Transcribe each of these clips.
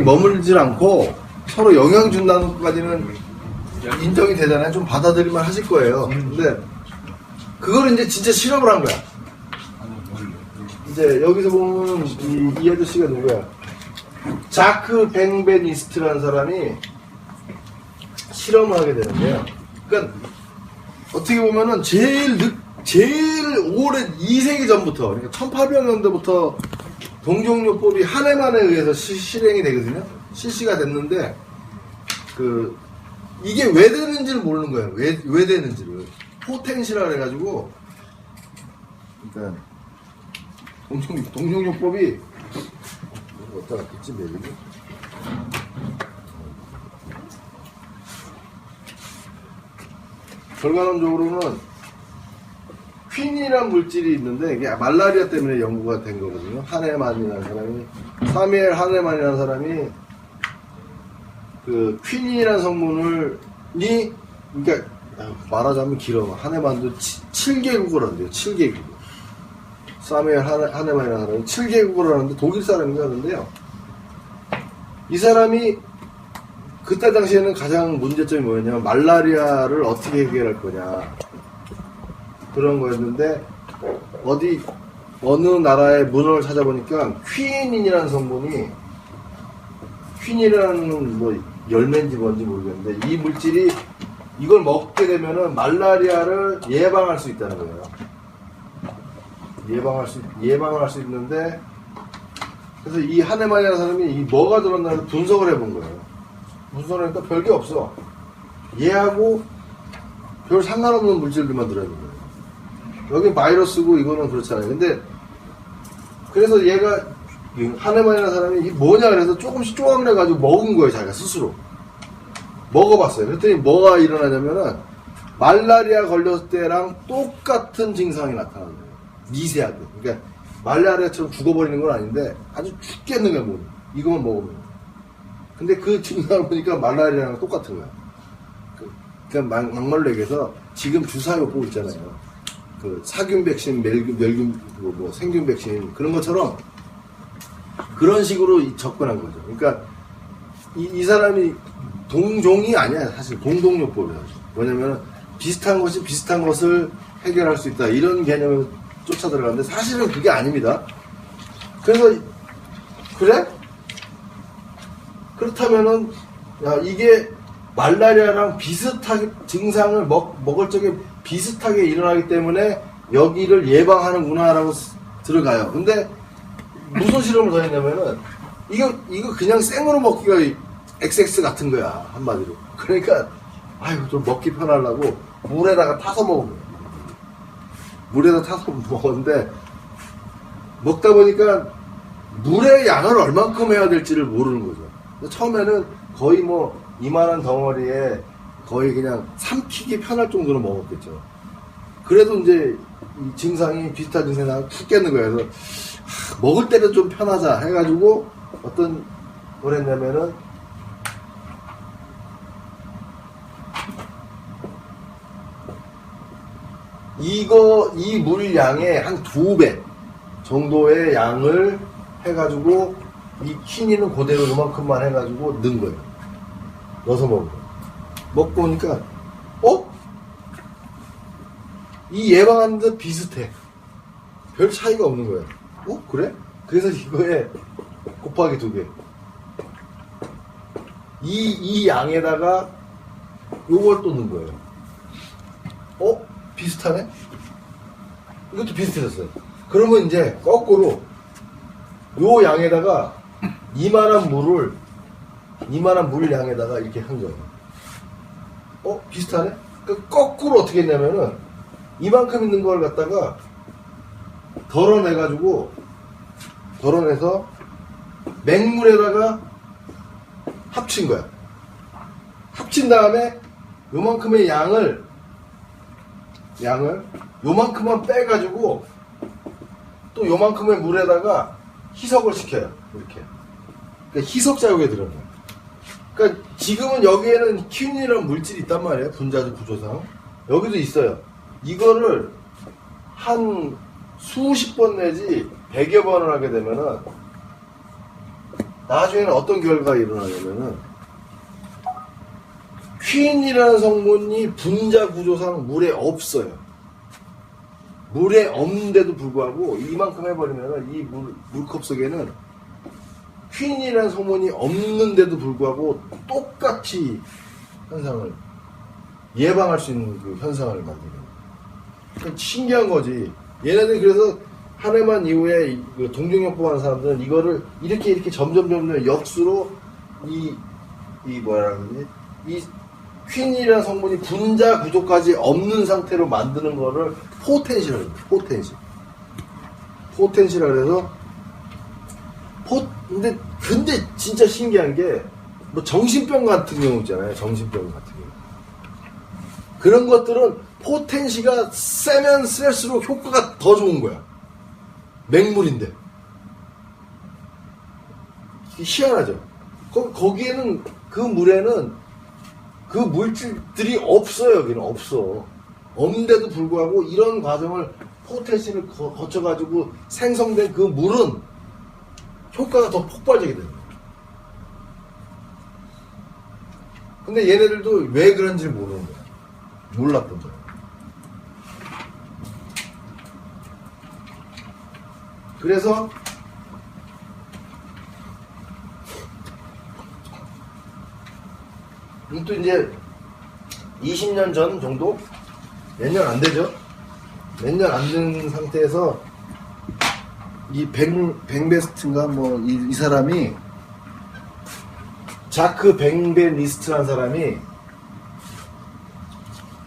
머물질 않고 서로 영향 준다는 것까지는 인정이 되잖아요. 좀 받아들일만 하실 거예요. 근데 그걸 이제 진짜 실험을 한 거야. 이제 여기서 보면 이 아저씨가 누구야? 자크 뱅베니스트라는 사람이 실험을 하게 되는데요. 그러니까 어떻게 보면은 제일 오래 2세기 전부터, 그러니까 1800년대부터 동종요법이 한 해만에 의해서 실행이 되거든요. 실시가 됐는데 이게 왜 되는지를 모르는 거예요. 왜 되는지를. 포텐시라 그래가지고, 그러니까 동종요법이 어디다 갔겠지, 매일이? 결과론적으로는 퀸이란 물질이 있는데 이게 말라리아 때문에 연구가 된 거거든요. 하네만이라는 사람이, 사미엘 하네만이라는 사람이 그 퀸이라는 성분을 그러니까 말하자면 길어. 하네만도 7개국을 한대요. 7개국. 사미엘 하네만이라는 사람이 7개국을 하는데 독일 사람인가 하는데요. 이 사람이 그때 당시에는 가장 문제점이 뭐였냐면 말라리아를 어떻게 해결할 거냐 그런 거였는데 어느 나라의 문헌을 찾아보니까 퀴닌이라는 성분이, 퀴닌이라는 뭐 열매인지 뭔지 모르겠는데 이 물질이 이걸 먹게 되면은 말라리아를 예방할 수 있다는 거예요. 예방을 할 수 있는데, 그래서 이 하네만이라는 사람이 이 뭐가 들었나를 분석을 해본 거예요. 분석을 하니까 별게 없어. 얘하고 별 상관없는 물질들만 들어있는 거예요. 여기 바이러스고 이거는 그렇잖아요. 근데 그래서 얘가 하네만이라는 사람이 이게 뭐냐 그래서 조금씩 쪼각을 해가지고 먹은 거예요. 자기가 스스로 먹어봤어요. 그랬더니 뭐가 일어나냐면은 말라리아 걸렸을 때랑 똑같은 증상이 나타나는 거예요. 미세하게. 그러니까 말라리아처럼 죽어버리는 건 아닌데 아주 죽겠는 거야. 뭐 이거만 먹으면. 근데 그 증상을 보니까 말라리아랑 똑같은 거야. 그냥 막말로 얘기해서 지금 주사요법 있잖아요. 그 사균 백신, 멸균, 뭐 생균 백신 그런 것처럼 그런 식으로 접근한 거죠. 그러니까 이 사람이 동종이 아니야. 사실 공동요법이야. 뭐냐면 비슷한 것이 비슷한 것을 해결할 수 있다. 이런 개념을 쫓아 들어가는데 사실은 그게 아닙니다. 그래서 그래? 그렇다면은 야 이게 말라리아랑 비슷하게 증상을 먹을 적에 비슷하게 일어나기 때문에 여기를 예방하는구나 라고 들어가요. 근데 무슨 실험을 더 했냐면은 이거 그냥 생으로 먹기가 XX 같은 거야. 한마디로. 그러니까 아이고 좀 먹기 편하려고 물에다가 타서 먹은 거야. 물에다 타서 먹었는데 먹다 보니까 물의 양을 얼만큼 해야 될지를 모르는 거죠. 처음에는 거의 뭐 이만한 덩어리에 거의 그냥 삼키기 편할 정도로 먹었겠죠. 그래도 이제 이 증상이 비슷한 증상이 나면 푹 깼는 거예요. 그래서 먹을 때는 좀 편하자 해가지고 어떤 걸 했냐면은 이 물 양의 한 2배 정도의 양을 해가지고 이 퀸이는 그대로 요만큼만 해가지고 넣은 거예요. 넣어서 먹은 거예요. 먹고 보니까 이 예방하는 데 비슷해. 별 차이가 없는 거예요. 그래? 그래서 이거에 곱하기 2개. 이 양에다가 요걸 또 넣은 거예요. 비슷하네? 이것도 비슷해졌어요. 그러면 이제 거꾸로 요 양에다가 이만한 물 양에다가 이렇게 한 거예요. 비슷하네? 그러니까 거꾸로 어떻게 했냐면은 이만큼 있는 걸 갖다가 덜어내서 맹물에다가 합친 거야. 합친 다음에 요만큼의 양을 요만큼만 빼가지고 또 요만큼의 물에다가 희석을 시켜요. 이렇게. 그러니까 희석 작용에 들어가요. 그러니까 지금은 여기에는 퀸이라는 물질이 있단 말이에요. 분자적 구조상. 여기도 있어요. 이거를 한 수십 번 내지 100여 번을 하게 되면은 나중에는 어떤 결과가 일어나냐면은 퀸이라는 성분이 분자 구조상 물에 없어요. 물에 없는데도 불구하고 이만큼 해버리면 이 물컵 속에는 퀸이라는 성분이 없는데도 불구하고 똑같이 현상을 예방할 수 있는 그 현상을 만드는 거예요. 신기한 거지. 얘네들이 그래서 하네만 이후에 그 동종요법 하는 사람들은 이거를 이렇게 점점 역수로 이 뭐라 그러지? 이 퀸이라는 성분이 분자 구조까지 없는 상태로 만드는 거를 포텐시라고 해요. 포텐시라 그래서 근데 진짜 신기한 게 뭐 정신병 같은 경우 있잖아요. 정신병 같은 경우. 그런 것들은 포텐시가 세면 셀수록 효과가 더 좋은 거야. 맹물인데. 희한하죠. 거기에는 그 물에는 그 물질들이 없어요. 여기는 없어. 없는데도 불구하고 이런 과정을 포텐시를 거쳐가지고 생성된 그 물은 효과가 더 폭발적이 되는 거예요. 근데 얘네들도 왜 그런지 모르는 거야. 몰랐던 거야. 그래서 또 이제 20년 전 정도? 몇 년 안 되죠? 몇 년 안 된 상태에서 이 뱅베스트인가 뭐 이 사람이 자크 뱅베리스트라는 사람이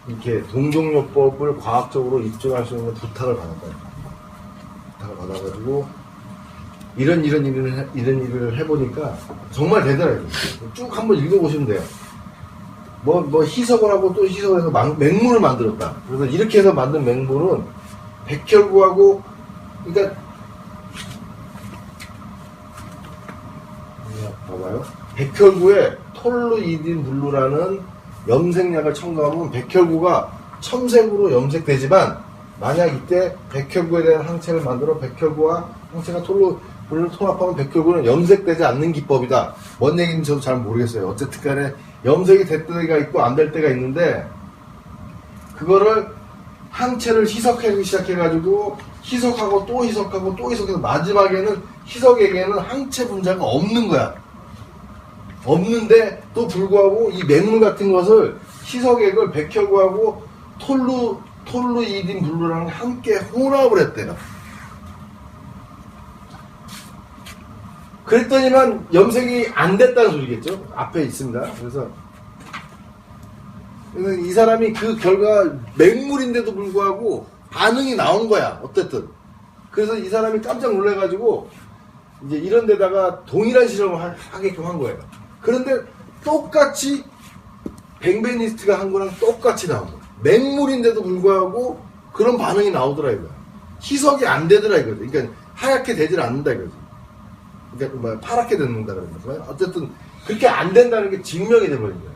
이렇게 동종요법을 과학적으로 입증할 수 있는 부탁을 받았다. 부탁을 받아가지고 이런 일을 해보니까 정말 대단해요. 쭉 한번 읽어보시면 돼요. 뭐 희석을 하고 또 희석을 해서 맹물을 만들었다. 그래서 이렇게 해서 만든 맹물은 백혈구하고 그러니까 봐봐요. 백혈구에 톨루이딘 블루라는 염색약을 첨가하면 백혈구가 첨색으로 염색되지만 만약 이때 백혈구에 대한 항체를 만들어 백혈구와 항체가 톨루를 통합하면 백혈구는 염색되지 않는 기법이다. 뭔 얘기인지 저도 잘 모르겠어요. 어쨌든 간에 염색이 될 때가 있고 안 될 때가 있는데 그거를 항체를 희석하기 시작해가지고 희석하고 또 희석하고 또 희석해서 마지막에는 희석에게는 항체 분자가 없는 거야. 없는데 또 불구하고 이 맹물 같은 것을 희석액을 백혈구하고 톨루이딘 블루랑 함께 혼합을 했대요. 그랬더니만 염색이 안 됐다는 소리겠죠? 앞에 있습니다. 그래서 이 사람이 그 결과 맹물인데도 불구하고 반응이 나온 거야. 어쨌든. 그래서 이 사람이 깜짝 놀래가지고 이제 이런 데다가 동일한 실험을 하게끔 한 거예요. 그런데 똑같이 뱅베니스트가 한 거랑 똑같이 나온 거야. 맹물인데도 불구하고 그런 반응이 나오더라 이거야. 희석이 안 되더라 이거지. 그러니까 하얗게 되질 않는다 이거지. 그러니까 뭐 파랗게 된다 그러는 거야. 어쨌든 그렇게 안 된다는 게 증명이 돼버린 거야.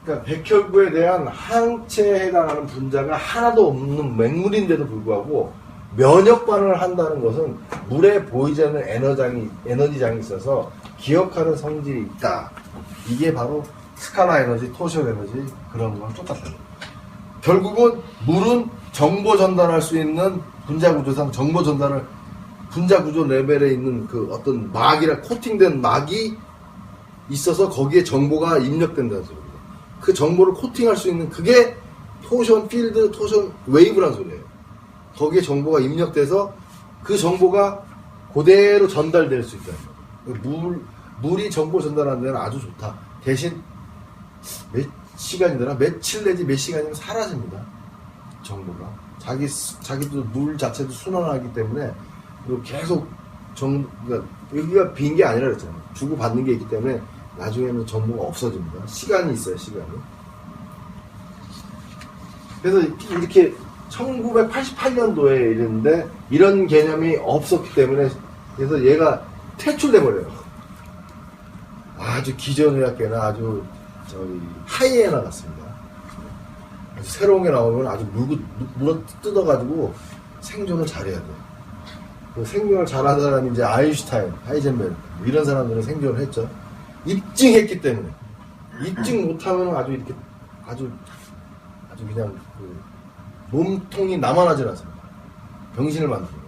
그러니까 백혈구에 대한 항체에 해당하는 분자가 하나도 없는 맹물인데도 불구하고 면역 반응을 한다는 것은 물에 보이지 않는 에너지장이 있어서 기억하는 성질이 있다. 이게 바로 스칼라 에너지, 토션 에너지 그런 거랑 똑같아요. 결국은 물은 정보 전달할 수 있는 분자 구조상 정보 전달을 분자 구조 레벨에 있는 그 어떤 막이라 코팅된 막이 있어서 거기에 정보가 입력된다는 소리입니다. 그 정보를 코팅할 수 있는 그게 토션 필드, 토션 웨이브란 소리예요. 거기에 정보가 입력돼서 그 정보가 그대로 전달될 수 있다. 물이 정보 전달하는 데는 아주 좋다. 대신 몇 시간이더라? 며칠 내지 몇 시간이면 사라집니다. 정보가. 자기도 물 자체도 순환하기 때문에 그리고 계속 그러니까 여기가 빈 게 아니라 그랬잖아요. 주고받는 게 있기 때문에 나중에는 정보가 없어집니다. 시간이 있어요, 시간이. 그래서 이렇게 1988년도에 이랬는데 이런 개념이 없었기 때문에 그래서 얘가 퇴출돼버려요. 아주 기존의학계나 아주 하이에나 같습니다. 아주 새로운 게 나오면 아주 물어 뜯어가지고 생존을 잘해야 돼요. 그 생존을 잘하는 사람이 이제 아인슈타인, 하이젠베르그 이런 사람들은 생존을 했죠. 입증했기 때문에. 입증 못하면 아주 이렇게 아주 그냥 그 몸통이 남아나질 않습니다. 병신을 만드는 거예요.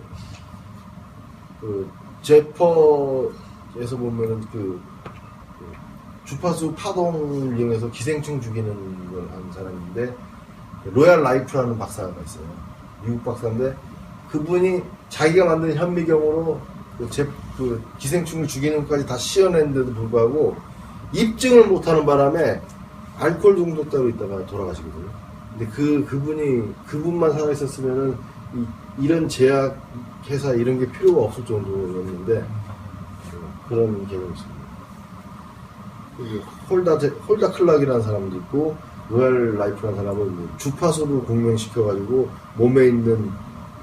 그 제퍼에서 보면은 그 주파수 파동을 이용해서 기생충 죽이는 걸 하는 사람인데 로얄 라이프라는 박사가 있어요. 미국 박사인데 그분이 자기가 만든 현미경으로 그 기생충을 죽이는 것까지 다 씌워냈는데도 불구하고 입증을 못하는 바람에 알코올 중독자로 있다가 돌아가시거든요. 근데 그분만 살아있었으면은 이런 제약 회사 이런 게 필요가 없을 정도였는데 그런 경험이 있습니다. 홀다 클락이라는 사람도 있고 로얄 라이프라는 사람은 주파수를 공명시켜가지고 몸에 있는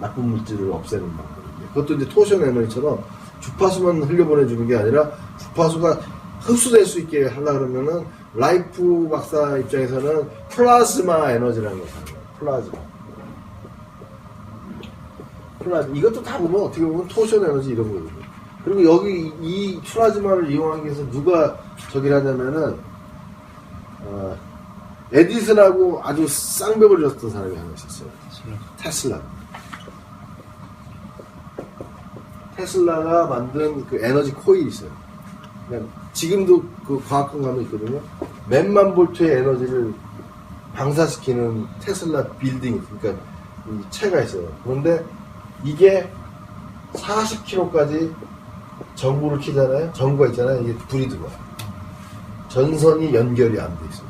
나쁜 물질을 없애는 방법인데 그것도 이제 토션 에너지처럼 주파수만 흘려보내주는 게 아니라 주파수가 흡수될 수 있게 하려고 그러면은 라이프 박사 입장에서는 플라즈마 에너지라는 걸 사는 거예요. 플라즈마. 이것도 다 보면 어떻게 보면 토션 에너지 이런 거거든요. 그리고 여기 이 플라즈마를 이용하기 위해서 누가 저기를 하냐면은 에디슨하고 아주 쌍벽을 졌던 사람이 하나 있었어요. 테슬라. 테슬라가 만든 그 에너지 코일이 있어요. 그냥 지금도 그 과학관 가면 있거든요. 몇만 볼트의 에너지를 방사시키는 테슬라 빌딩, 그러니까 이 채가 있어요. 그런데 이게 40km까지 전구를 켜잖아요. 전구가 있잖아요. 이게 불이 들어와요. 전선이 연결이 안 돼 있어요.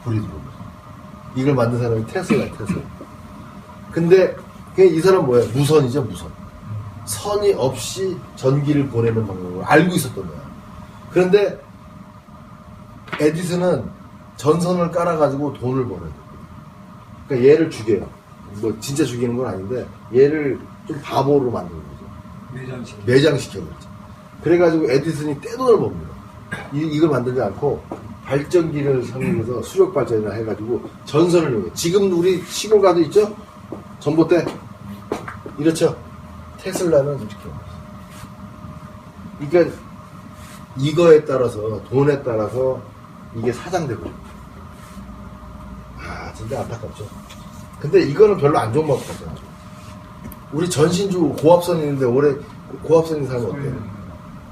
불이 들어오고. 이걸 만든 사람이 테슬라예요, 테슬라. 근데 이 사람 뭐예요? 무선이죠, 무선. 선이 없이 전기를 보내는 방법을 알고 있었던 거야. 그런데 에디슨은 전선을 깔아가지고 돈을 벌어야 돼. 그러니까 얘를 죽여요. 뭐 진짜 죽이는 건 아닌데 얘를 좀 바보로 만드는 거죠. 매장시켜버리죠. 그래가지고 에디슨이 떼돈을 법니다. 이걸 만들지 않고 발전기를 사용해서 수력 발전이나 해가지고 전선을 이용해. 지금 우리 시골 가도 있죠? 전봇대 이렇죠. 테슬라는 이렇게 그러니까 이거에 따라서 돈에 따라서 이게 사장되고 진짜 안타깝죠. 근데 이거는 별로 안 좋은 방법 같잖아. 우리 전신주 고압선이 있는데 올해 고압선 있는 사람은 어때요?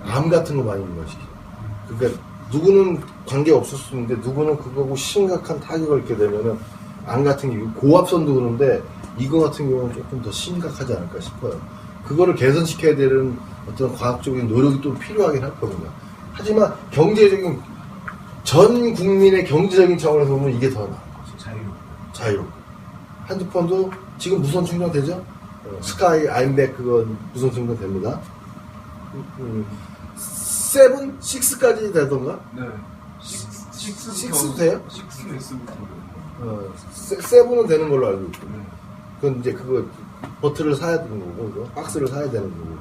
암 같은 거 많이 유발시키죠. 그러니까 누구는 관계 없을 수 있는데 누구는 그거하고 심각한 타격을 입게 되면은 암 같은 게 고압선도 그런데 이거 같은 경우는 조금 더 심각하지 않을까 싶어요. 그거를 개선시켜야 되는 어떤 과학적인 노력이 또 필요하긴 할 거거든요. 하지만 경제적인 전 국민의 경제적인 차원에서 보면 이게 더 나은 거죠. 자유롭고. 핸드폰도 지금 무선 충전 되죠? 스카이 아임백 그건 무선 충전 됩니다. 7? 6까지 되던가? 네. 6도 돼요? 6는 있습니다. 7은 되는 걸로 알고 있고. 네. 그건 이제 그거 버튼을 사야 되는 거고, 이거 박스를 사야 되는 거고.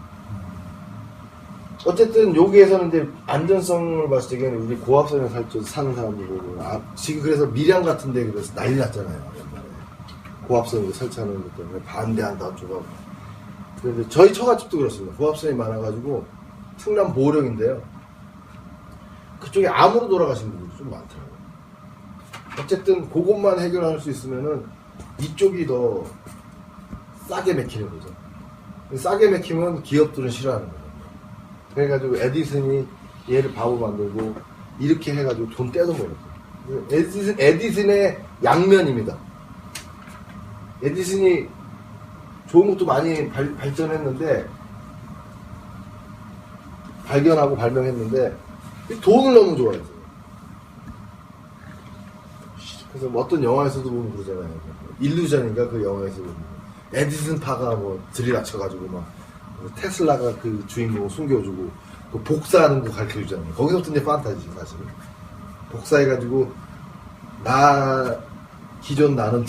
어쨌든 여기에서는 이제 안전성을 봤을 때는 우리 고압선에 사는 사람들 보고 지금 그래서 밀양 같은 데 그래서 난리 났잖아요. 옛날에. 고압선을 설치하는 것 때문에 반대한다 쪽하고. 그런데 저희 처갓집도 그렇습니다. 고압선이 많아가지고 충남 보령인데요. 그쪽에 암으로 돌아가신 분들이 좀 많더라고요. 어쨌든 그것만 해결할 수 있으면은 이쪽이 더 싸게 맥히는 거죠. 싸게 맥히면 기업들은 싫어하는 거예요. 그래가지고 에디슨이 얘를 바보 만들고 이렇게 해가지고 돈 떼어버렸어요. 에디슨의 양면입니다. 에디슨이 좋은 것도 많이 발전했는데 발견하고 발명했는데 돈을 너무 좋아했어요. 그래서 뭐 어떤 영화에서도 보면 그러잖아요. 일루전인가 그 영화에서 보면 에디슨 파가 뭐 들이닥쳐가지고 막 테슬라가 그 주인공을 숨겨주고 그 복사하는 거 가르쳐주잖아요. 거기서부터 이제 판타지죠 사실. 복사해가지고 기존 나는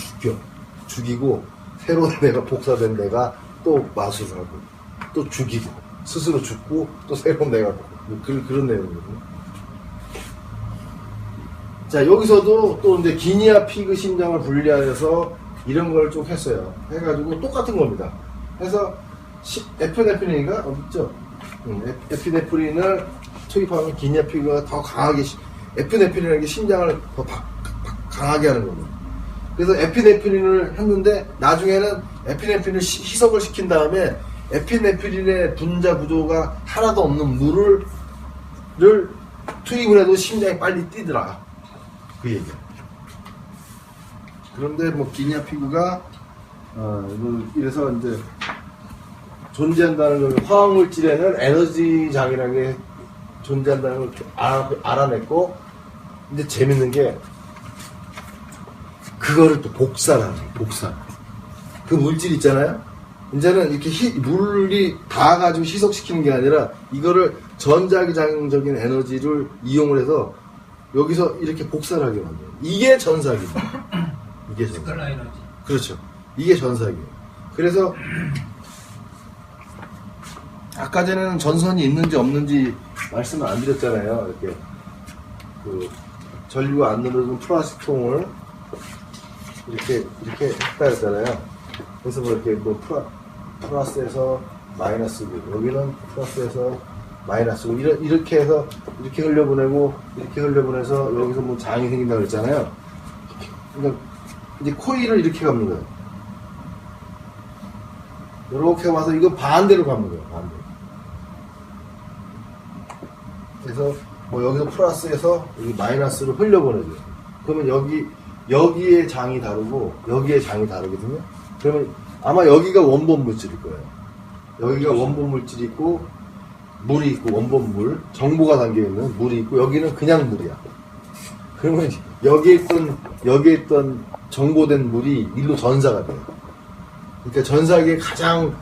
죽이고 새로운 내가 복사된 내가 또 마술하고 또 죽이고 스스로 죽고 또 새로운 내가 그런 내용이거든요. 자 여기서도 또 이제 기니아 피그 심장을 분리하여서 이런 걸 쭉 했어요. 해가지고 똑같은 겁니다. 해서 에피네프린인가? 어딨죠? 에피네프린을 투입하면 기니아피그가 더 강하게, 에피네프린이라는 게 심장을 더 강하게 하는 겁니다. 그래서 에피네프린을 했는데, 나중에는 에피네프린을 희석을 시킨 다음에, 에피네프린의 분자 구조가 하나도 없는 물을 투입을 해도 심장이 빨리 뛰더라. 그 얘기야. 그런데 뭐 기니아피그가 이래서 이제 존재한다는 걸, 화학물질에는 에너지장이라는 게 존재한다는 걸 알아냈고, 이제 재밌는 게 그거를 또 복사를 하는 거예요. 복사. 그 물질 있잖아요. 이제는 이렇게 물이 다 가지고 희석시키는 게 아니라 이거를 전자기장적인 에너지를 이용을 해서 여기서 이렇게 복사를 하게 만들어요. 이게 전사기입니다. 이게 전사기. 그렇죠. 이게 전사기예요. 그래서 아까 전에는 전선이 있는지 없는지 말씀을 안 드렸잖아요. 이렇게 그 전류가 안 늘어진 플라스틱 통을 이렇게 했다 했잖아요. 그래서 뭐 이렇게 뭐 플러스에서 마이너스고, 여기는 플러스에서 마이너스고, 이렇게 해서 이렇게 흘려보내고, 이렇게 흘려보내서 여기서 뭐 장이 생긴다고 그랬잖아요. 그러니까 이제 코일을 이렇게 감는 거예요. 이렇게 와서 이거 반대로 감는 거예요. 반대로. 그래서 뭐 여기서 플러스에서 여기 마이너스로 흘려보내줘요. 그러면 여기에 장이 다르고 여기에 장이 다르거든요. 그러면 아마 여기가 원본 물질일 거예요. 여기가 원본 물질이 있고 물이 있고, 원본 물, 정보가 담겨있는 물이 있고, 여기는 그냥 물이야. 그러면 여기에 있던 정보된 물이 일로 전사가 돼요. 그러니까 전사기의 가장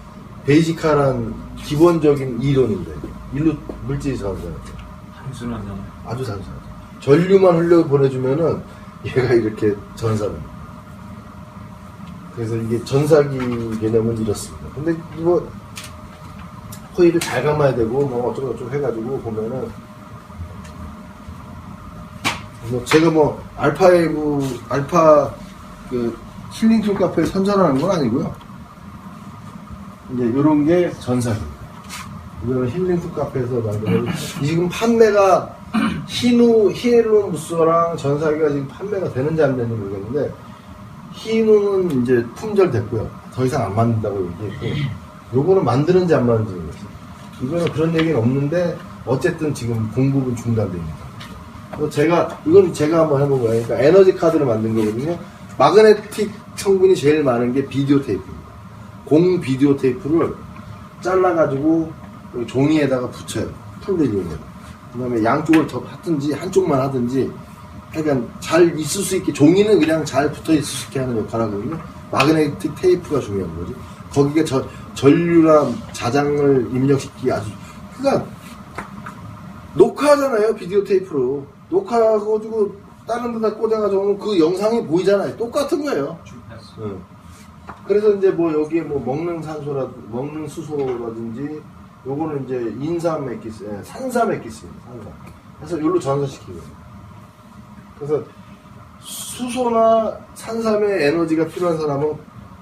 베이직한 기본적인 이론인데, 일로 물질이 전사가 돼요. 단순하잖아요. 아주 단순하죠. 전류만 흘려보내주면은 얘가 이렇게 전사됩니다. 그래서 이게 전사기 개념은 이렇습니다. 근데 이거 코일을 잘 감아야 되고 뭐 어쩌고저쩌고 해가지고 보면은 뭐 제가 뭐 알파 그 힐링툴 카페에 선전하는 건 아니고요. 이제 요런 게 전사기입니다. 이거는 힐링툴 카페에서 만든 지금 판매가 히에론 부스랑 전사기가 지금 판매가 되는지 안 되는지 모르겠는데, 히누는 이제 품절됐고요. 더 이상 안 만든다고 얘기했고, 요거는 만드는지 안 만드는지 모르겠어요. 이거는 그런 얘기는 없는데, 어쨌든 지금 공급은 중단됩니다. 이건 제가 한번 해본 거예요. 그러니까 에너지 카드를 만든 거거든요. 마그네틱 성분이 제일 많은 게 비디오 테이프입니다. 공 비디오 테이프를 잘라가지고 종이에다가 붙여요. 풀리기용으로. 그 다음에 양쪽을 더 하든지, 한쪽만 하든지, 그러니까 잘 있을 수 있게, 종이는 그냥 잘 붙어 있을 수 있게 하는 역할을 하거든요. 마그네틱 테이프가 중요한 거지. 거기가 전류랑 자장을 입력시키기 아주, 그러니까 녹화하잖아요. 비디오 테이프로 녹화하고 다른 데다 꽂아가지고 그 영상이 보이잖아요. 똑같은 거예요. 응. 그래서 이제 뭐 여기에 뭐 먹는 수소라든지, 요거는 이제 인산맥기스, 산사맥기스입니다. 산사. 그래서 여기로 전사시키고. 그래서 수소나 산삼의 에너지가 필요한 사람은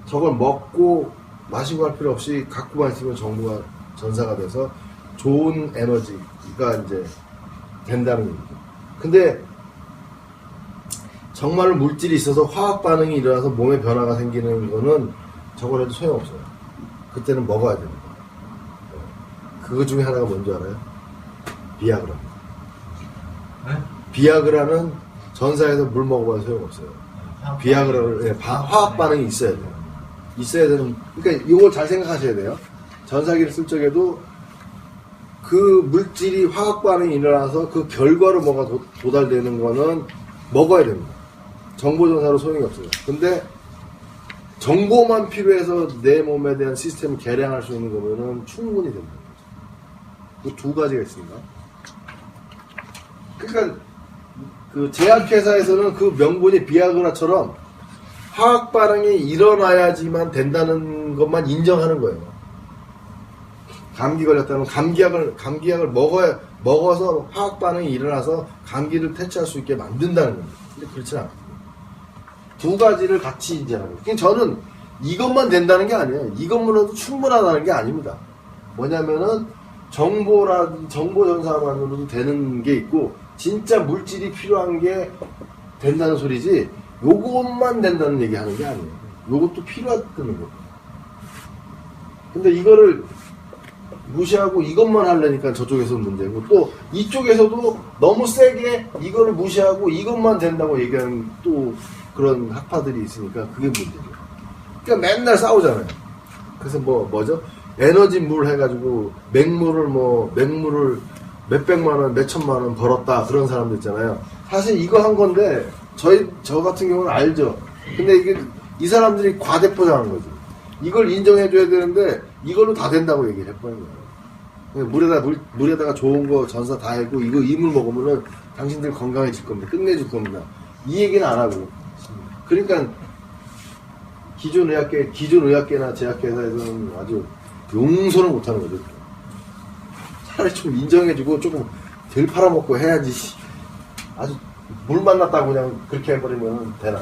저걸 먹고 마시고 할 필요 없이 갖고만 있으면 정보가 전사가 돼서 좋은 에너지가 이제 된다는 겁니다. 근데 정말로 물질이 있어서 화학 반응이 일어나서 몸에 변화가 생기는 거는 저걸 해도 소용없어요. 그때는 먹어야 됩니다. 그거 중에 하나가 뭔지 알아요? 비아그라입니다. 네? 비아그라는 전사에서 물 먹어봐도 소용없어요. 비아그라를, 화학 반응이 있어야 돼요. 있어야 되는, 그러니까 이걸 잘 생각하셔야 돼요. 전사기를 쓸 적에도 그 물질이 화학 반응이 일어나서 그 결과로 뭐가 도달되는 거는 먹어야 됩니다. 정보 전사로 소용이 없어요. 근데 정보만 필요해서 내 몸에 대한 시스템을 개량할 수 있는 거면은 충분히 됩니다. 그 두 가지가 있습니다. 그러니까 그 제약회사에서는 그 명분이 비아그라처럼 화학 반응이 일어나야지만 된다는 것만 인정하는 거예요. 감기 걸렸다면 감기약을 먹어서 화학 반응이 일어나서 감기를 퇴치할 수 있게 만든다는 겁니다. 근데 그렇지 않거든요. 두 가지를 같이 인정하는 거예요. 저는 이것만 된다는 게 아니에요. 이것만으로도 충분하다는 게 아닙니다. 뭐냐면은 정보 전사만으로도 되는 게 있고 진짜 물질이 필요한 게 된다는 소리지 요것만 된다는 얘기 하는 게 아니에요. 요것도 필요하다는 거. 근데 이거를 무시하고 이것만 하려니까 저쪽에서 문제고 또 이쪽에서도 너무 세게 이거를 무시하고 이것만 된다고 얘기하는 또 그런 학파들이 있으니까 그게 문제죠. 그러니까 맨날 싸우잖아요. 그래서 뭐죠? 에너지 물 해가지고 맹물을 몇백만 원, 몇천만 원 벌었다 그런 사람들 있잖아요. 사실 이거 한 건데 저 같은 경우는 알죠. 근데 이게 이 사람들이 과대포장한 거지. 이걸 인정해줘야 되는데 이걸로 다 된다고 얘기를 해버린 거예요. 물에다가 좋은 거 전사 다 하고 이물 먹으면은 당신들 건강해질 겁니다. 끝내줄 겁니다. 이 얘기는 안 하고. 그러니까 기존 의학계나 제약회사에서는 아주 용서를 못하는 거죠. 차라리 좀 인정해주고 조금 덜 팔아먹고 해야지. 아주 물 만났다고 그냥 그렇게 해버리면 되나.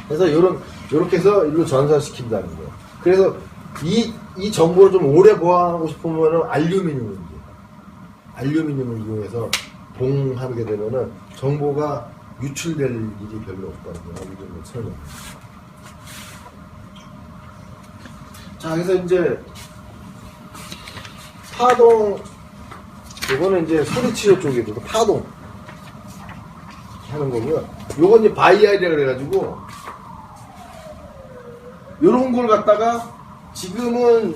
그래서 요렇게 해서 일로 전사시킨다는 거예요. 그래서 이 정보를 좀 오래 보완하고 싶으면은 알루미늄을 이용해서 봉하게 되면은 정보가 유출될 일이 별로 없다는 거 좀 설명. 자, 그래서 이제 파동, 요거는 이제 소리치료 쪽에도 파동 하는 거고요. 요건 이제 바이알이라 그래가지고 요런 걸 갖다가 지금은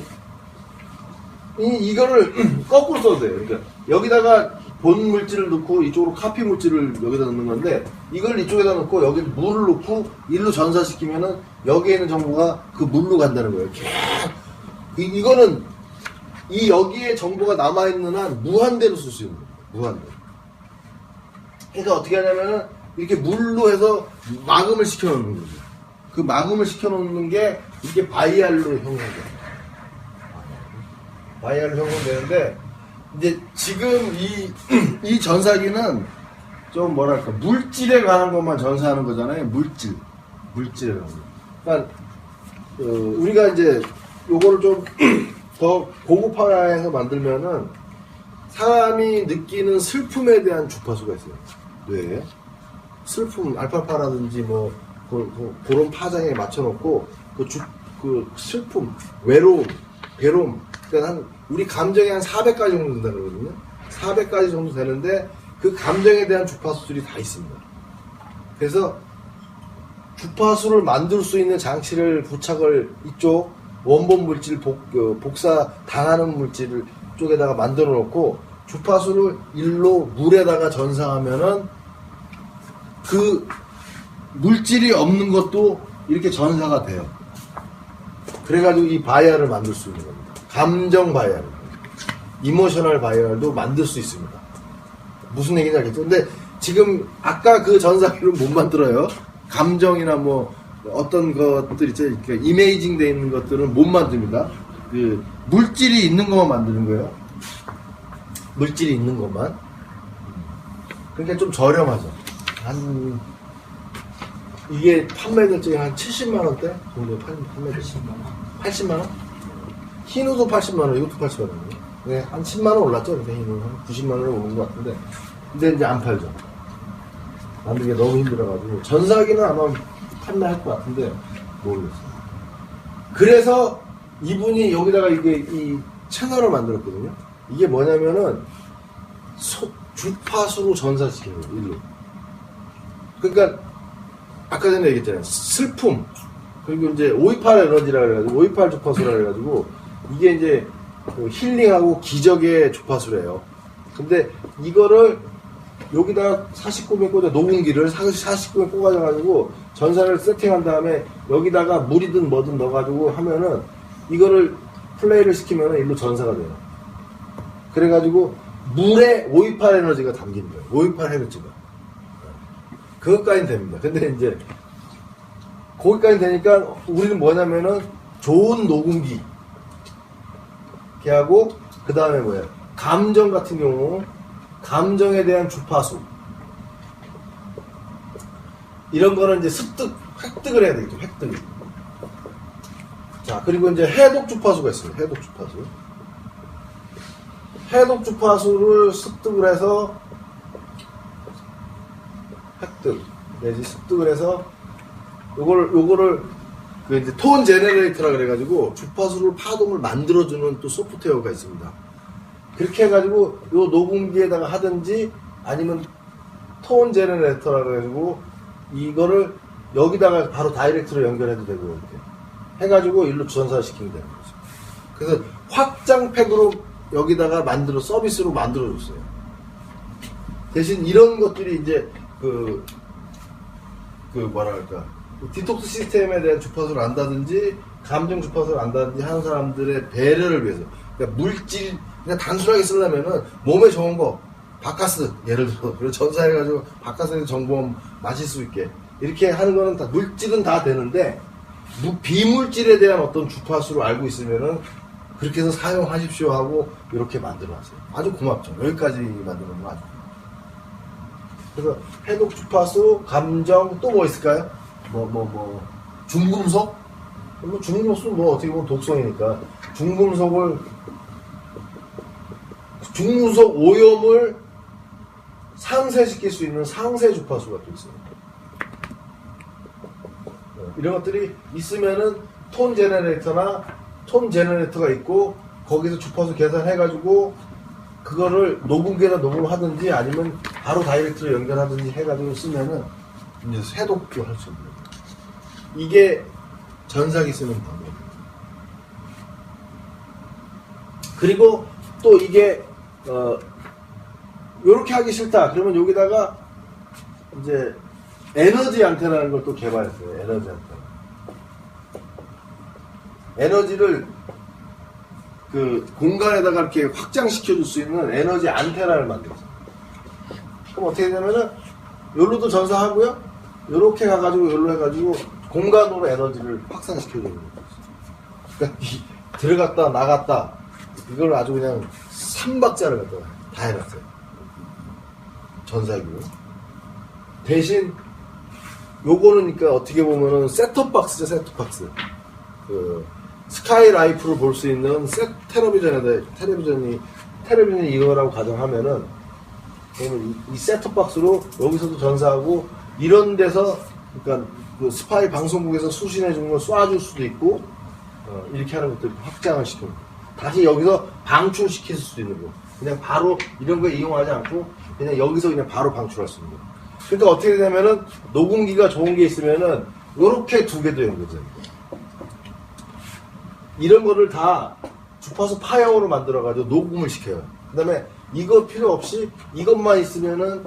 이거를 거꾸로 써도 돼요. 그러니까 여기다가 본 물질을 넣고 이쪽으로 카피 물질을 여기다 넣는 건데 이걸 이쪽에다 넣고 여기 물을 넣고 일로 전사시키면은 여기에 있는 정보가 그 물로 간다는 거예요. 이거는 여기에 정보가 남아있는 한 무한대로 쓸 수 있는 거예요. 무한대로. 그러니까 어떻게 하냐면은 이렇게 물로 해서 마금을 시켜놓는 거죠. 그 마금을 시켜놓는 게 이게 바이알로 형성돼요. 바이알로 형성되는데 이제 지금 이 전사기는 좀 뭐랄까 물질에 관한 것만 전사하는 거잖아요. 물질에 관한 거. 그러니까 우리가 이제 요거를 좀 더 고급화해서 만들면은 사람이 느끼는 슬픔에 대한 주파수가 있어요. 뇌에 슬픔, 알파파라든지 뭐 그런 파장에 맞춰놓고 그 슬픔, 외로움, 괴로움, 그러니까 우리 감정이 한 400가지 정도 된다 그러거든요. 400가지 정도 되는데 그 감정에 대한 주파수들이 다 있습니다. 그래서 주파수를 만들 수 있는 장치를 부착을 이쪽 원본 물질 복사 당하는 물질 쪽에다가 만들어 놓고 주파수를 일로 물에다가 전사하면은 그 물질이 없는 것도 이렇게 전사가 돼요. 그래가지고 이 바이알을 만들 수 있는 겁니다. 감정 바이알, 이모셔널 바이알도 만들 수 있습니다. 무슨 얘기인지 알겠죠? 근데 지금 아까 그 전사기를 못 만들어요. 감정이나 뭐 어떤 것들 있죠. 그러니까 이메이징 돼 있는 것들은 못 만듭니다. 그 물질이 있는 것만 만드는 거예요. 물질이 있는 것만. 그러니까 좀 저렴하죠. 이게 판매될 적에 한 70만원대 정도 판매될 80만원? 흰우도 80만원, 이것도 80만원. 네, 한 10만원 올랐죠. 근데 흰우는 한 90만원에 오른 것 같은데. 근데 이제 안 팔죠. 만들기가 너무 힘들어가지고. 전사기는 아마 판매할 것 같은데, 모르겠어요. 그래서 이분이 여기다가 이 채널을 만들었거든요. 이게 뭐냐면은, 주파수로 전사시키는 거예요, 일로. 그러니까, 아까 전에 얘기했잖아요. 슬픔. 그리고 이제 528 에너지라 그래가지고, 528 주파수라 그래가지고, 이게 이제 힐링하고 기적의 주파수래요. 근데 이거를 여기다 49에 꽂아, 녹음기를 49에 꽂아가지고, 전사를 세팅한 다음에 여기다가 물이든 뭐든 넣어가지고 하면은, 이거를 플레이를 시키면은 일로 전사가 돼요. 그래가지고, 물에 528 에너지가 담긴 거예요. 528 헤르츠가. 그것까지는 됩니다. 근데 이제 거기까지 되니까 우리는 뭐냐면은 좋은 녹음기 하고 그 다음에 뭐야 감정 같은 경우 감정에 대한 주파수 이런 거는 이제 획득을 해야 되겠죠. 자, 그리고 이제 해독 주파수가 있어요. 해독 주파수. 해독 주파수를 습득을 해서 획득 내지 습득을 해서 요거를 그 이제 톤 제너레이터라 그래가지고 주파수를 파동을 만들어주는 또 소프트웨어가 있습니다. 그렇게 해가지고 요 녹음기에다가 하든지 아니면 톤 제너레이터라 그래가지고 이거를 여기다가 바로 다이렉트로 연결해도 되고 이렇게 해가지고 일로 전사시키면 되는 거죠. 그래서 확장팩으로 여기다가 서비스로 만들어줬어요. 대신 이런 것들이 이제 뭐랄까 디톡스 시스템에 대한 주파수를 안다든지 감정 주파수를 안다든지 하는 사람들의 배려를 위해서, 그러니까 물질 그냥 단순하게 쓰려면은 몸에 좋은 거 바카스 예를 들어 그래서 전사해가지고 바카스에서 정보만 마실 수 있게 이렇게 하는 거는 다 물질은 다 되는데 비물질에 대한 어떤 주파수를 알고 있으면은 그렇게 해서 사용하십시오 하고 이렇게 만들어놨어요. 아주 고맙죠. 여기까지 만들어놓은 거 아주. 그래서 해독 주파수, 감정, 또 뭐 있을까요? 중금속? 중금속은 어떻게 보면 독성이니까. 중금속 오염을 상쇄시킬 수 있는 상쇄 주파수가 또 있어요. 이런 것들이 있으면은 톤 제너레이터가 있고, 거기서 주파수 계산해가지고, 그거를 녹음기에다 녹음하든지 아니면 바로 다이렉트로 연결하든지 해가지고 쓰면은 이제 해독도 할 수 있는 거예요. 이게 전사기 쓰는 방법이에요. 그리고 또 이게 요렇게 하기 싫다 그러면 여기다가 이제 에너지 안테나라는 걸 또 개발했어요. 에너지 안테나. 에너지를 그 공간에다가 이렇게 확장시켜 줄 수 있는 에너지 안테나를 만들었어요. 그럼 어떻게 되냐면은 요로도 전사하고요. 요렇게 가가지고 요로 해가지고 공간으로 에너지를 확산시켜 주는 거예요. 그러니까 들어갔다 나갔다 이걸 아주 그냥 3박자를 갖다가 다 해놨어요. 전사기로. 대신 요거는 그러니까 어떻게 보면은 셋톱박스죠. 셋톱박스. 스카이 라이프를 볼 수 있는 텔레비전이 이거라고 가정하면은 이 셋톱박스로 여기서도 전사하고 이런 데서 그러니까 그 스파이 방송국에서 수신해 주는 걸 쏴줄 수도 있고 이렇게 하는 것들 확장을 시키는 거. 다시 여기서 방출시킬 수도 있는 거. 그냥 바로 이런 거 이용하지 않고 그냥 여기서 그냥 바로 방출할 수 있는 거. 그러니까 어떻게 되냐면은 녹음기가 좋은 게 있으면은 요렇게 두 개도 연결돼요. 이런 거를 다 주파수 파형으로 만들어가지고 녹음을 시켜요. 그 다음에 이거 필요 없이 이것만 있으면은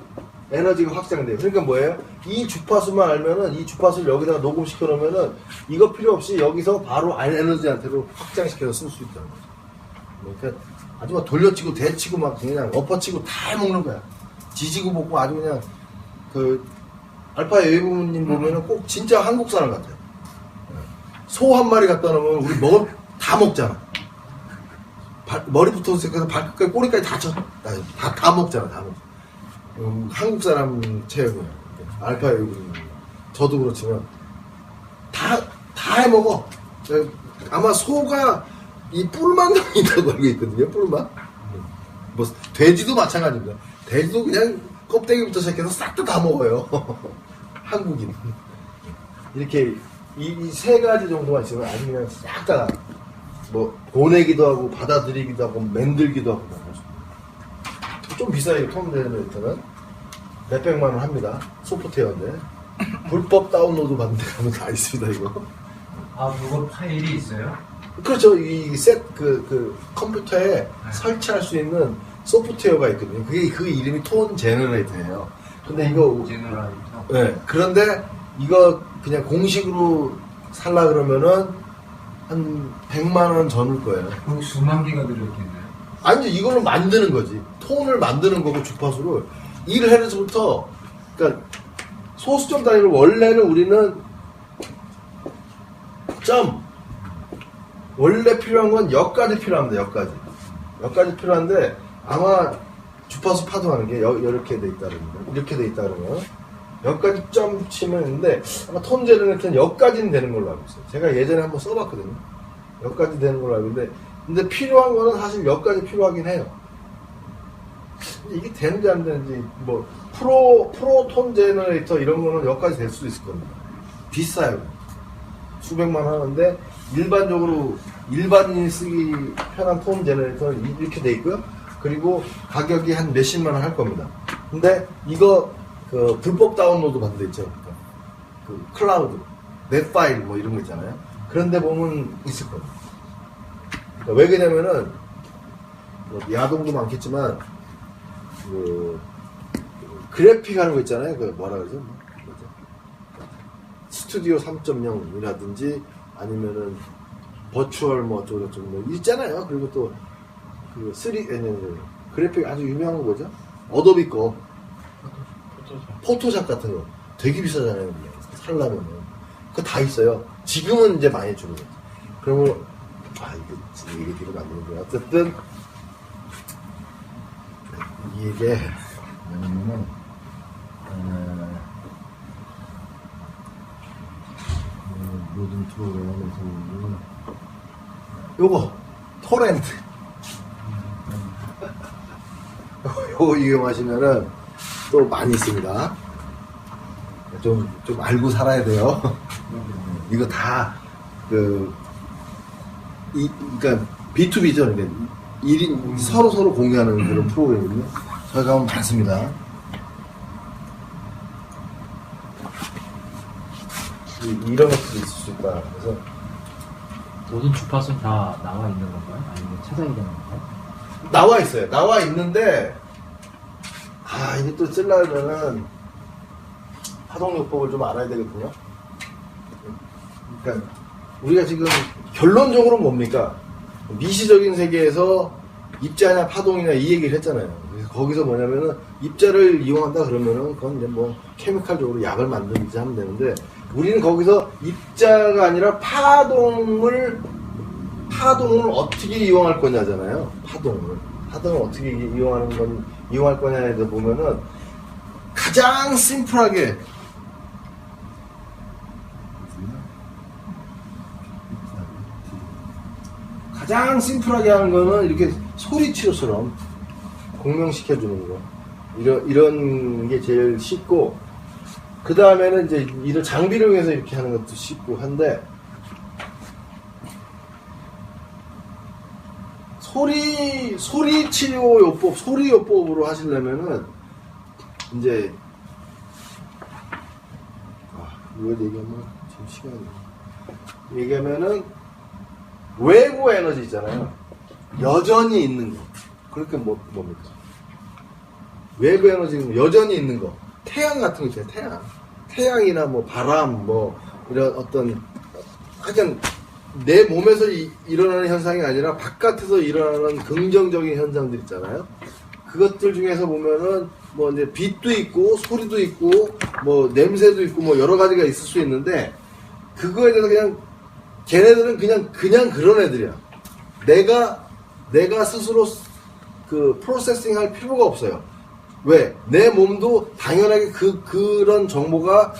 에너지가 확장돼요. 그러니까 뭐예요? 이 주파수만 알면은 이 주파수를 여기다가 녹음시켜 놓으면은 이거 필요 없이 여기서 바로 에너지한테로 확장시켜서 쓸 수 있다는 거죠. 그러니까 아주 막 돌려치고 대치고 막 그냥 엎어치고 다 해먹는 거야. 지지고 볶고 아주 그냥 알파 외부님 보면은 꼭 진짜 한국 사람 같아요. 소 한 마리 갖다 놓으면 우리 다 먹잖아. 머리부터 시작해서 발끝까지 꼬리까지 다 먹잖아. 다 먹. 한국 사람 체형이야. 알파 외부님. 저도 그렇지만 다 해먹어. 아마 소가 이 뿔만 있다고 알고 있거든요. 뿔만. 뭐 돼지도 마찬가지입니다. 돼지도 그냥 껍데기부터 시작해서 싹 다 먹어요. 한국인. 이렇게 이 세 가지 정도만 있으면 아주 그냥 싹 다 보내기도 하고 받아들이기도 하고 만들기도 하고 좀 비싸요. 톰 제너레이터는 몇백만 원 합니다. 소프트웨어인데 불법 다운로드 받는 데 가면 다 있습니다. 이거. 아, 그거 파일이 있어요? 그렇죠. 이 컴퓨터에 설치할 수 있는 소프트웨어가 있거든요. 그게 그 이름이 톤 제너레이터예요. 근데 이거 제너레이터. 네. 그런데 이거 그냥 공식으로 살라 그러면은 한 100만 원 전일 거예요. 거기 수만 개가 들어있겠네요. 아니 이걸로 만드는 거지. 톤을 만드는 거고 주파수를 1Hz부터 그러니까 소수점 단위로 원래는 우리는 원래 필요한 건 역까지 필요합니다. 역까지 필요한데 아마 주파수 파동하는 게 이렇게 돼 있다 그러면 이렇게 돼 있다 그러면 역까지 점 치면 있는데 아마 톤 제너레이터는 역까지는 되는 걸로 알고 있어요. 제가 예전에 한번 써봤거든요. 여기까지 되는 걸로 알고 있는데, 근데 필요한 거는 사실 여기까지 필요하긴 해요. 이게 되는지 안 되는지, 뭐, 프로톤 제너레이터 이런 거는 여기까지 될 수도 있을 겁니다. 비싸요. 수백만 하는데, 일반적으로, 일반인이 쓰기 편한 톤 제너레이터는 이렇게 돼 있고요. 그리고 가격이 한 몇십만 원 할 겁니다. 근데 이거, 그, 불법 다운로드 받는 데 있죠. 그, 클라우드, 넷 파일 뭐 이런 거 있잖아요. 그런데 보면 있을 겁니다. 그러니까 왜 그러냐면은, 뭐 야동도 많겠지만, 그래픽 하는 거 있잖아요. 그 뭐라 그러죠? 뭐죠? 스튜디오 3.0이라든지 아니면은 버추얼 뭐 어쩌고저쩌고 뭐 있잖아요. 그리고 또 그 그래픽 아주 유명한 거 뭐죠? 어도비 거 포토샵 같은 거 되게 비싸잖아요. 살려면은 그거 다 있어요. 지금은 이제 많이 줄어들었죠. 그러면 이거 얘기 뒤로 만드는 어쨌든 이게 뭐냐면은 모든 프로그램에서 요거 토렌트 요거 이용하시면은 또 많이 있습니다. 좀 알고 살아야 돼요. 이거 다 그러니까 B2B죠. 그러니까 1인 서로 공유하는 그런 프로그램이거든요. 저희가 하면 많습니다. 이런 것들이 있을 수 있다. 그래서 모든 주파수는 다 나와 있는 건가요? 아니면 찾아야 되는 건가요? 나와 있어요. 나와 있는데 이게 또 쓰려면은 파동요법을 좀 알아야 되거든요. 그러니까 우리가 지금 결론적으로 뭡니까? 미시적인 세계에서 입자냐 파동이냐 이 얘기를 했잖아요. 그래서 거기서 뭐냐면은 입자를 이용한다 그러면은 그건 이제 뭐 케미칼적으로 약을 만들지 하면 되는데 우리는 거기서 입자가 아니라 파동을 어떻게 이용할 거냐잖아요. 파동을 어떻게 이용할 거냐에 대해서 보면은 가장 심플하게 하는 거는 이렇게 소리치료처럼 공명시켜주는 거. 이런 게 제일 쉽고, 그 다음에는 이제 이런 장비를 이용해서 이렇게 하는 것도 쉽고 한데, 소리치료요법, 소리요법으로 하시려면은, 이제, 이거 얘기하면 지금 시간이. 얘기하면은, 외부 에너지 있잖아요. 여전히 있는 거. 그렇게 뭡니까? 외부 에너지는 여전히 있는 거. 태양 같은 거 있잖아요. 태양이나 뭐 바람, 뭐 이런 어떤 하여간 내 몸에서 일어나는 현상이 아니라 바깥에서 일어나는 긍정적인 현상들 있잖아요. 그것들 중에서 보면은 뭐 이제 빛도 있고 소리도 있고 뭐 냄새도 있고 뭐 여러 가지가 있을 수 있는데 그거에 대해서 그냥 걔네들은 그냥 그런 애들이야. 내가 스스로 그 프로세싱 할 필요가 없어요. 왜? 내 몸도 당연하게 그런 정보가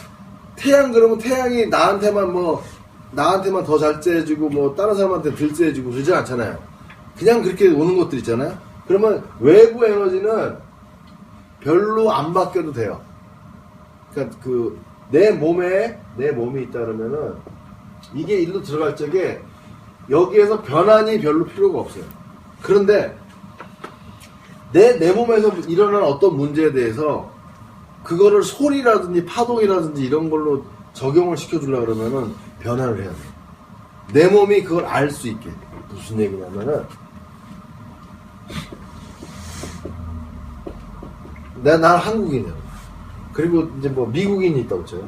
태양 그러면 태양이 나한테만 더 잘 쬐주고 뭐 다른 사람한테 덜 쬐주고 그러지 않잖아요. 그냥 그렇게 오는 것들 있잖아요. 그러면 외부 에너지는 별로 안 바뀌어도 돼요. 그러니까 내 몸이 있다 그러면은 이게 일로 들어갈 적에 여기에서 변환이 별로 필요가 없어요. 그런데 내 몸에서 일어나는 어떤 문제에 대해서 그거를 소리라든지 파동이라든지 이런 걸로 적용을 시켜주려고 그러면은 변화를 해야 돼요. 내 몸이 그걸 알 수 있게. 무슨 얘기냐면은 난 한국인이야. 그리고 이제 뭐 미국인이 있다고 쳐요.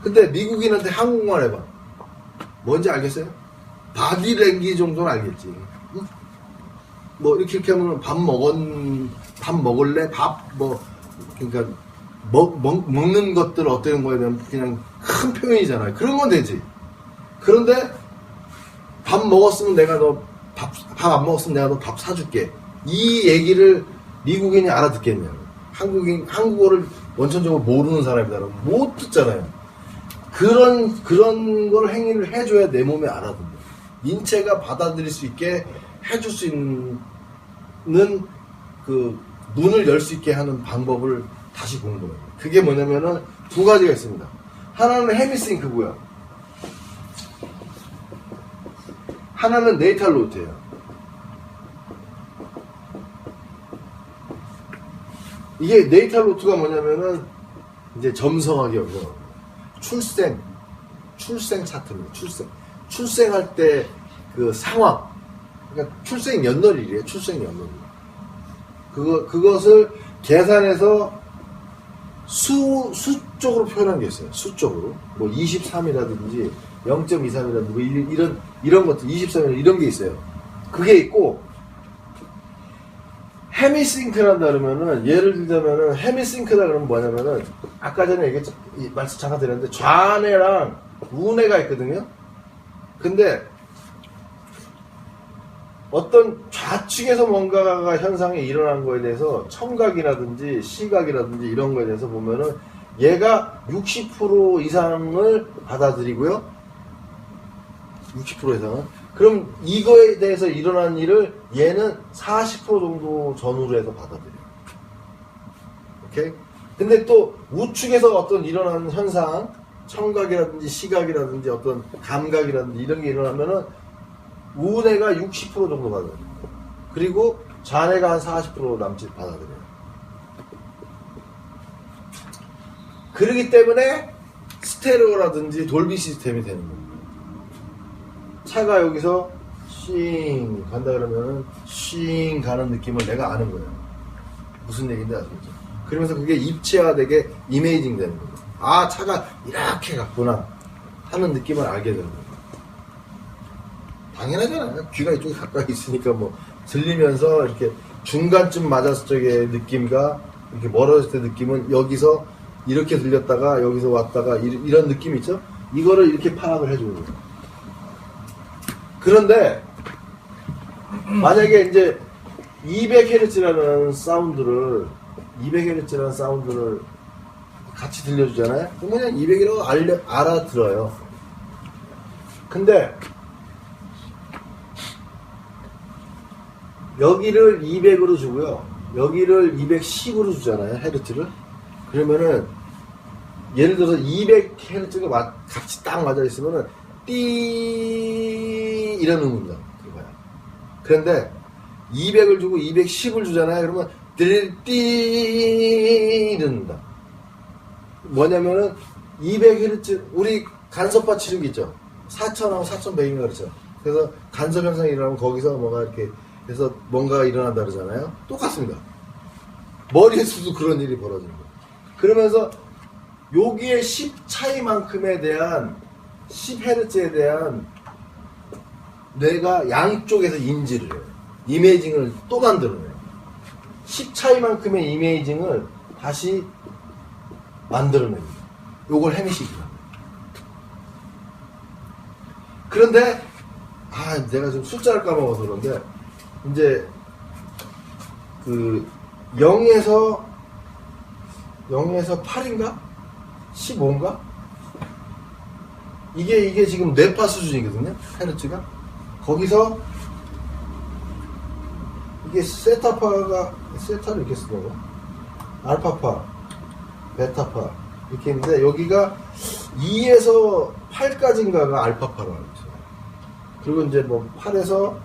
근데 미국인한테 한국말 해봐. 뭔지 알겠어요? 바디랭귀 정도는 알겠지. 응? 뭐 이렇게 하면 밥 먹을래? 그러니까 먹는 것들 어떤 거에 대한 그냥 큰 표현이잖아요. 그런 건 되지. 그런데 밥 먹었으면 내가 너 밥 안 먹었으면 내가 너 밥 사줄게. 이 얘기를 미국인이 알아듣겠냐고. 한국어를 원천적으로 모르는 사람이다. 못 듣잖아요. 그런 걸 행위를 해줘야 내 몸에 알아듣는 인체가 받아들일 수 있게 해줄 수 있는 그 문을 열 수 있게 하는 방법을 다시 공부해요. 그게 뭐냐면은 두 가지가 있습니다. 하나는 헤미싱크고요. 하나는 네이탈 로트예요. 이게 네이탈 로트가 뭐냐면은 이제 점성하게 여겨. 출생 차트입니다. 출생할 때 그 상황. 그러니까 출생 연월일이에요. 출생 연월일. 그것을 계산해서 수 쪽으로 표현한 게 있어요. 수 쪽으로. 뭐 23이라든지 0.23이라든지 뭐 이런 것들 23이라든지 이런 게 있어요. 그게 있고 헤미싱크란다 그러면은 예를 들자면은 헤미싱크다 그러면 뭐냐면은 아까 전에 얘기했죠. 말씀 잠깐 드렸는데 좌뇌랑 우뇌가 있거든요. 근데 어떤 좌측에서 뭔가가 현상이 일어난 거에 대해서 청각이라든지 시각이라든지 이런 거에 대해서 보면은 얘가 60% 이상을 받아들이고요. 60% 이상은. 그럼 이거에 대해서 일어난 일을 얘는 40% 정도 전후로 해서 받아들여요. 오케이? 근데 또 우측에서 어떤 일어나는 현상, 청각이라든지 시각이라든지 어떤 감각이라든지 이런 게 일어나면은 우뇌가 60% 정도 받아들여요. 그리고 좌뇌가 한 40% 남짓 받아들여요. 그러기 때문에 스테레오라든지 돌비 시스템이 되는 겁니다. 차가 여기서 싱 간다 그러면은 싱 가는 느낌을 내가 아는 거예요. 무슨 얘기인지 아시겠죠? 그러면서 그게 입체화되게 이메이징 되는 거예요. 아, 차가 이렇게 갔구나 하는 느낌을 알게 되는 거예요. 당연하잖아요. 귀가 이쪽에 가까이 있으니까 뭐 들리면서 이렇게 중간쯤 맞았을 적의 느낌과 이렇게 멀어졌을 때 느낌은 여기서 이렇게 들렸다가 여기서 왔다가 이런 느낌 있죠? 이거를 이렇게 파악을 해주는 거예요. 그런데 만약에 이제 200Hz라는 사운드를 같이 들려주잖아요? 그럼 그냥 200이라고 알아들어요. 근데 여기를 200으로 주고요. 여기를 210으로 주잖아요. 헤르츠를. 그러면은 예를 들어서 200Hz가 같이 딱 맞아 있으면은 띠 이런 음입니다. 그거야. 그런데 200을 주고 210을 주잖아요. 그러면 띠 이런다. 뭐냐면은 200Hz 우리 간섭파 치는 게 있죠. 4000하고 4100인가 그렇죠. 그래서 간섭 현상이 일어나면 거기서 뭐가 이렇게 해서 뭔가가 일어난다 그러잖아요. 똑같습니다. 머리에서도 그런 일이 벌어지는 거예요. 그러면서 여기에 10 차이만큼에 대한 10Hz에 대한 뇌가 양쪽에서 인지를 해요. 이메이징을 또 만들어내요. 10 차이만큼의 이메이징을 다시 만들어냅니다. 요걸 헤미싱크라고 합니다. 그런데 내가 좀 숫자를 까먹어서 그런데 이제 그 0에서 8인가? 15인가? 이게 지금 뇌파 수준이거든요. 헤르츠가. 거기서 이게 세타를 이렇게 쓰는 거. 알파파, 베타파 이렇게 있는데 여기가 2에서 8까지인가가 알파파라고 했어요. 그리고 이제 뭐 8에서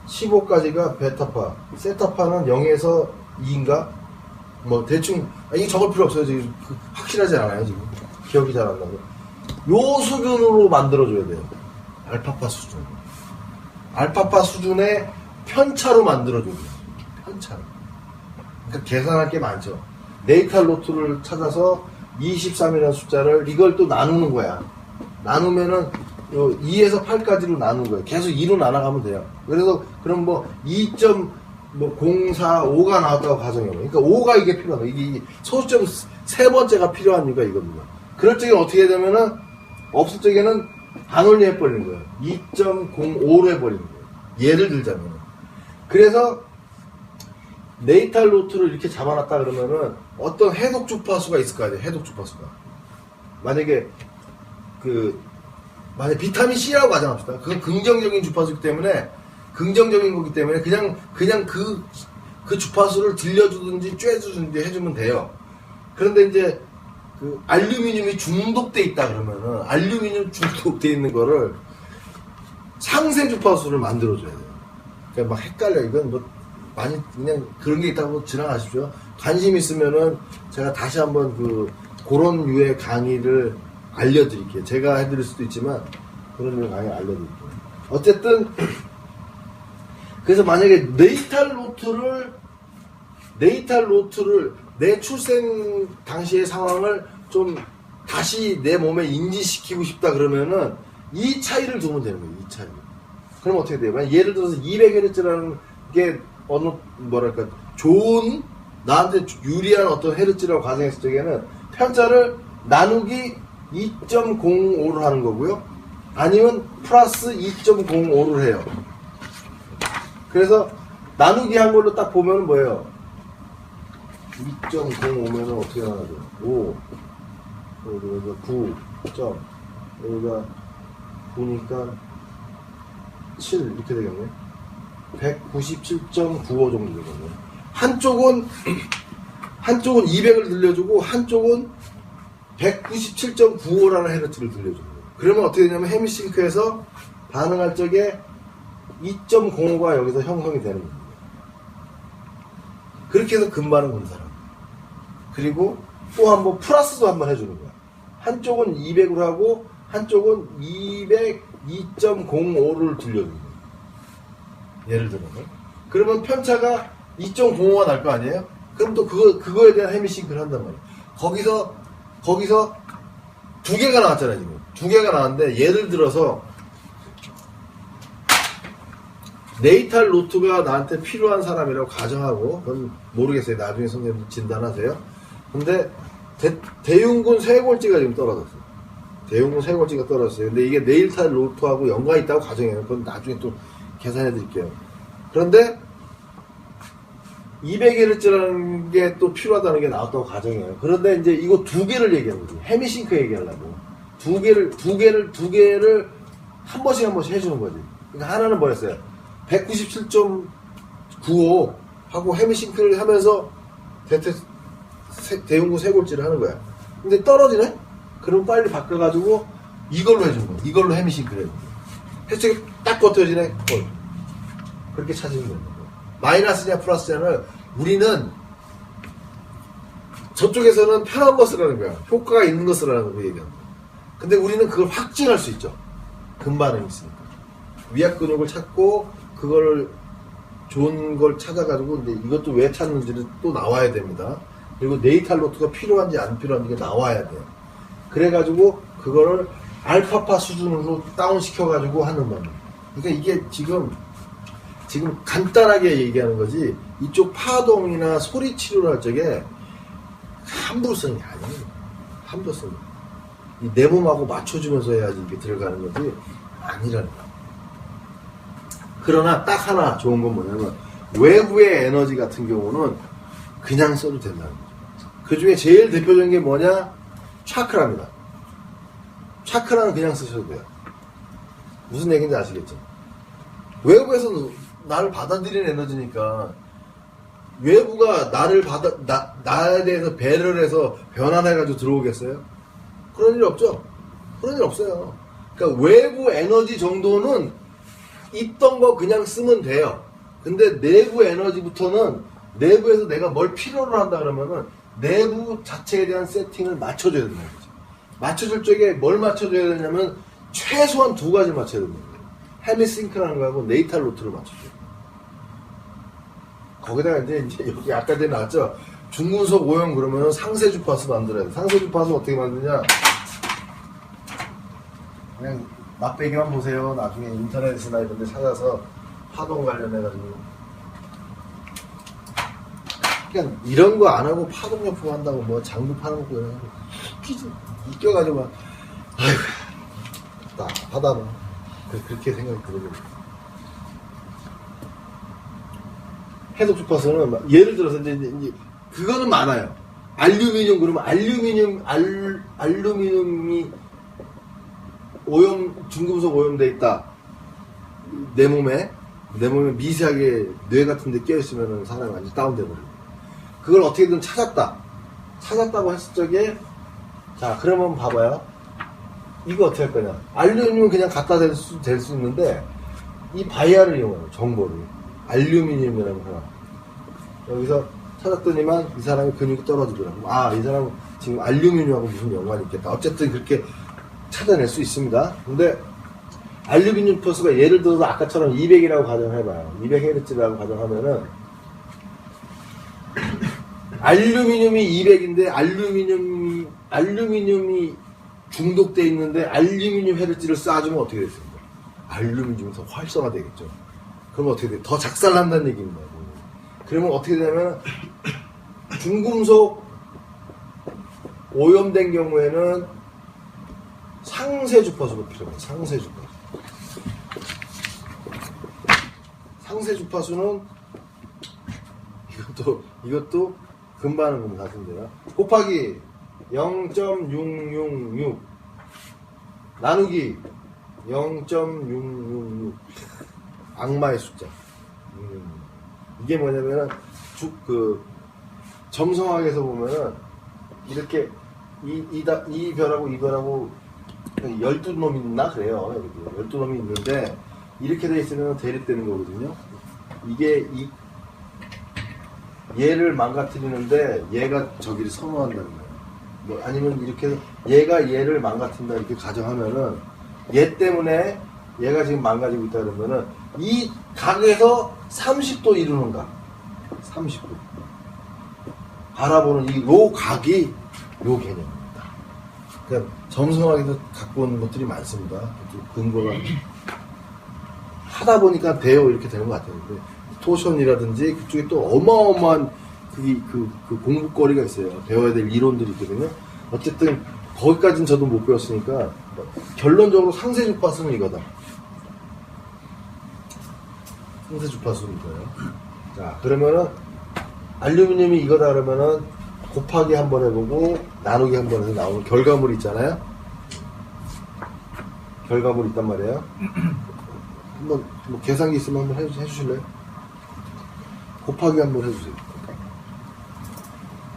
15까지가 베타파, 세타파는 0에서 2인가? 뭐 대충 이게 적을 필요 없어요. 지금 확실하지 않아요. 지금 기억이 잘 안 나고. 요 수준으로 만들어줘야 돼요. 알파파 수준. 알파파 수준의 편차로 만들어줘야 돼요. 편차로. 그러니까 계산할 게 많죠. 네이탈 로트를 찾아서 23이라는 숫자를 이걸 또 나누는 거야. 나누면은 2에서 8까지로 나누는 거예요. 계속 2로 나눠가면 돼요. 그래서 그럼 뭐 2.045가 나왔다고 가정해요. 그러니까 5가 이게 필요한 거예요. 이게 소수점 세 번째가 필요한 이유가 이겁니다. 그럴 적에 어떻게 되면은 없을 적에는 반올림 해버리는 거예요. 2.05로 해버리는 거예요. 예를 들자면. 그래서 네이탈 로트를 이렇게 잡아놨다 그러면은 어떤 해독 주파수가 있을 거 아니에요. 해독 주파수가. 만약에 만약 비타민 C라고 가정합시다. 그건 긍정적인 주파수이기 때문에, 긍정적인 거기 때문에 그냥 그 주파수를 들려주든지 쬐주든지 해주면 돼요. 그런데 이제 그 알루미늄이 중독돼 있다 그러면은 알루미늄 중독돼 있는 거를 상쇄 주파수를 만들어줘야 돼요. 그러니까 막 헷갈려. 이건 뭐 많이 그냥 그런 게 있다고 지나가십시오. 관심 있으면은 제가 다시 한번 그런 유의 강의를 알려드릴게요. 제가 해드릴 수도 있지만 그런 유의 강의 알려드릴게요. 어쨌든 그래서 만약에 네이탈 로트를 내 출생 당시의 상황을 좀 다시 내 몸에 인지시키고 싶다 그러면은 이 차이를 두면 되는 거예요. 이 차이. 그럼 어떻게 돼요? 예를 들어서 200Hz라는 게 어느 뭐랄까 좋은 나한테 유리한 어떤 헤르츠라고 가정했을 적에는 편자를 나누기 2.05를 하는 거고요. 아니면 플러스 2.05를 해요. 그래서 나누기 한 걸로 딱 보면 뭐예요? 2.05면은 어떻게 나가죠? 5 여기가 9 점 여기가 9니까 7 이렇게 되겠네. 197.95 정도 되겠네. 한쪽은 200을 들려주고 한쪽은 197.95라는 헤르츠를 들려주는 거예요. 그러면 어떻게 되냐면 헤미싱크에서 반응할 적에 2.05가 여기서 형성이 되는 겁니다. 그렇게 해서 금반응 검사를. 그리고 또 한번 플러스도 한번 해주는 거야. 한쪽은 200으로 하고 한쪽은 202.05를 들려주는 거야. 예를 들어서. 그러면 편차가 2.05가 날 거 아니에요? 그럼 또 그거에 대한 헤미싱크를 한단 말이에요. 거기서 두 개가 나왔잖아요, 지금. 두 개가 나왔는데, 예를 들어서, 네이탈 로트가 나한테 필요한 사람이라고 가정하고, 그건 모르겠어요. 나중에 선생님들 진단하세요. 근데, 대흉근 쇄골지가 지금 떨어졌어요. 대흉근 쇄골지가 떨어졌어요. 근데 이게 네이탈 로트하고 연관이 있다고 가정해요. 그건 나중에 또 계산해 드릴게요. 그런데, 200Hz라는 게 또 필요하다는 게 나왔다고 가정해요. 그런데 이제 이거 두 개를 얘기하는 거지. 헤미싱크 얘기하려고. 두 개를 한 번씩 해주는 거지. 그러니까 하나는 뭐였어요? 197.95 하고 헤미싱크를 하면서 대흉근 쇄골질을 하는 거야. 근데 떨어지네? 그럼 빨리 바꿔가지고 이걸로 해주는 거야. 이걸로 헤미싱크를 해주는 거야. 해석이 딱 걷어지네? 그렇게 찾으면 되는 거야. 마이너스냐 플러스냐는 우리는 저쪽에서는 편한 것을 하는 거야. 효과가 있는 것을 하는 거 얘기하는 거야. 근데 우리는 그걸 확증할 수 있죠. 근반응이 있으니까. 위압 근육을 찾고 그거를 좋은 걸 찾아가지고 근데 이것도 왜 찾는지를 또 나와야 됩니다. 그리고 네이탈 로트가 필요한지 안 필요한지가 나와야 돼요. 그래가지고 그거를 알파파 수준으로 다운시켜가지고 하는 겁니다. 그러니까 이게 지금 간단하게 얘기하는 거지 이쪽 파동이나 소리 치료를 할 적에 함부로 쓰는 게 아니에요. 함부로 쓰는 게. 내 몸하고 맞춰주면서 해야지 이게 들어가는 거지 아니라는 거야. 그러나 딱 하나 좋은 건 뭐냐면 외부의 에너지 같은 경우는 그냥 써도 된다는 거죠. 그 중에 제일 대표적인 게 뭐냐? 차크라입니다. 차크라는 그냥 쓰셔도 돼요. 무슨 얘기인지 아시겠죠? 외부에서 나를 받아들이는 에너지니까 외부가 나에 대해서 배려를 해서 변환해가지고 들어오겠어요? 그런 일 없죠? 그런 일 없어요. 그러니까 외부 에너지 정도는 있던 거 그냥 쓰면 돼요. 근데 내부 에너지부터는 내부에서 내가 뭘 필요로 한다 그러면은 내부 자체에 대한 세팅을 맞춰줘야 된다는 거죠. 맞춰줄 적에 뭘 맞춰줘야 되냐면 최소한 두 가지 맞춰야 된다는 거예요. 헤미싱크라는 거하고 네이탈 로트를 맞춰줘요. 거기다가 이제 여기 아까 전에 나왔죠. 중근속 오형 그러면 상세 주파수 만들어야 돼. 상세 주파수 어떻게 만드냐? 그냥 맛배기만 보세요. 나중에 인터넷이나 이런 데 찾아서 파동 관련해가지고. 그냥 이런 거 안 하고 파동 연품 한다고 뭐 장비 파는 거 이런 거 웃겨가지고 막 아이고 답답하다 뭐. 그렇게 생각이 들어요. 해독 주파수는 예를 들어서 이제 그거는 많아요. 알루미늄 그러면 알루미늄이 중금속 오염돼 있다. 내 몸에 미세하게 뇌 같은 데 껴있으면 사람이 완전 다운돼 버리고. 그걸 어떻게든 찾았다고 했을 적에, 자, 그러면 봐봐요. 이거 어떻게 할 거냐. 알루미늄은 그냥 갖다 댈 수 있는데, 이 바이아를 이용하는 정보를. 알루미늄이라는 사람. 여기서 찾았더니만 이 사람이 근육이 떨어지더라고. 아, 이 사람은 지금 알루미늄하고 무슨 연관이 있겠다. 어쨌든 그렇게 찾아낼 수 있습니다. 근데 알루미늄 포스가 예를 들어서 아까처럼 200이라고 가정해봐요. 200Hz라고 가정하면은 알루미늄이 200인데 알루미늄이 중독돼 있는데 알루미늄 헤르츠를 쏴주면 어떻게 됐습니까? 알루미늄이 더 활성화되겠죠. 그러면 어떻게 돼? 더 작살난다는 얘기입니다. 그러면 어떻게 되냐면 중금속 오염된 경우에는 상세 주파수가 필요합니다. 상세 주파수. 상세 주파수는 이것도 금방 하는 겁니다. 같은데요. 곱하기 0.666 나누기 0.666 악마의 숫자. 이게 뭐냐면은 점성학에서 보면은 이렇게 이 별하고 이 별하고 12놈이 있나 그래요. 12놈이 있는데 이렇게 돼 있으면 대립되는 거거든요. 이게 얘를 망가뜨리는데 얘가 저기를 선호한다는 거예요. 뭐 아니면 이렇게 얘가 얘를 망가뜨린다 이렇게 가정하면은 얘 때문에 얘가 지금 망가지고 있다 그러면은 이 각에서 30도 이루는 각 30도 바라보는 요 각이 요 개념입니다. 그러니까 점성학에서 갖고 오는 것들이 많습니다. 근거가 하다 보니까 돼요 이렇게 되는 것 같아요. 근데 토션이라든지 그쪽에 또 어마어마한 그 공부거리가 있어요. 배워야 될 이론들이 있거든요. 어쨌든 거기까지는 저도 못 배웠으니까 결론적으로 상세 주파수는 이거다. 상세 주파수는 이거예요. 자, 그러면은 알루미늄이 이거다 그러면은 곱하기 한번 해보고 나누기 한번 해서 나오는 결과물이 있잖아요. 결과물이 있단 말이에요. 한번 뭐 계산기 있으면 한번 해주실래요? 곱하기 한번 해주세요.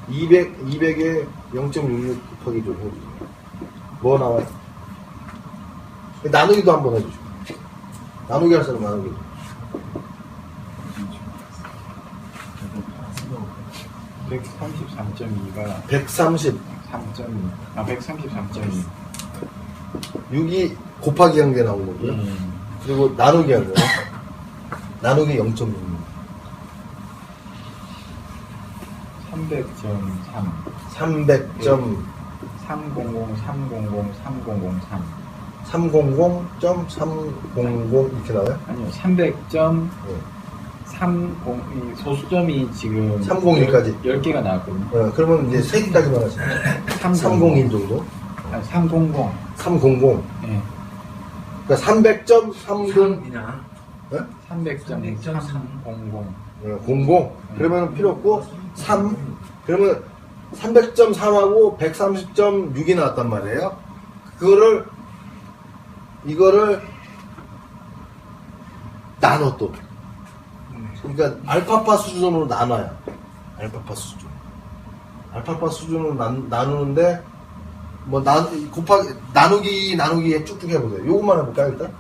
200에 0.66 곱하기 좀 해주세요. 뭐 나와요? 나누기도 한번 해주시고. 나누기 할 사람 나누기. 133.2가 130. 133.2. 6이 곱하기 한 개 나온 거고요. 그리고 나누기 한 거예요. 나누기 0.6. 300.3. 300.300.300.300.300 이렇게 나와요? 아니요, 300.30. 이 소수점이 지금 301까지 10개가 나왔거든요. 그러면 이제 3개까지만 하시면 301 정도? 아니, 300. 300. 예. 그러니까 300.30. 그냥 300.300. 00. 그러면 필요 없고 3. 그러면 300.3하고 130.6이 나왔단 말이에요. 이거를 나눠 또. 그러니까 알파파 수준으로 나눠요. 알파파 수준. 알파파 수준으로 나누는데 뭐 곱하기 나누기 쭉쭉 해보세요. 요것만 해볼까요 일단?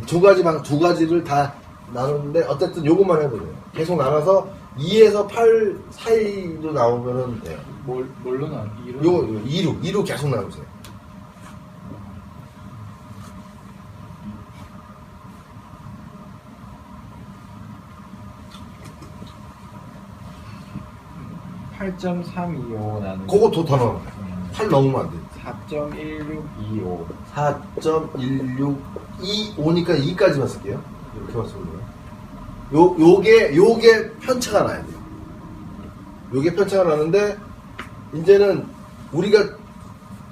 두 가지를 다 나누는데 어쨌든 요것만 해보세요. 계속 나눠서 2에서 8 사이로 나오면은 돼요. 뭘로 나와? 2로 계속 나누세요. (8.325) 나는 그거 더 넣어. 8 넘으면 안 돼. 4.1625. 4.1625니까 2까지만 쓸게요. 이렇게만 쓰면 돼요. 요게 편차가 나야 돼요. 요게 편차가 나는데, 이제는 우리가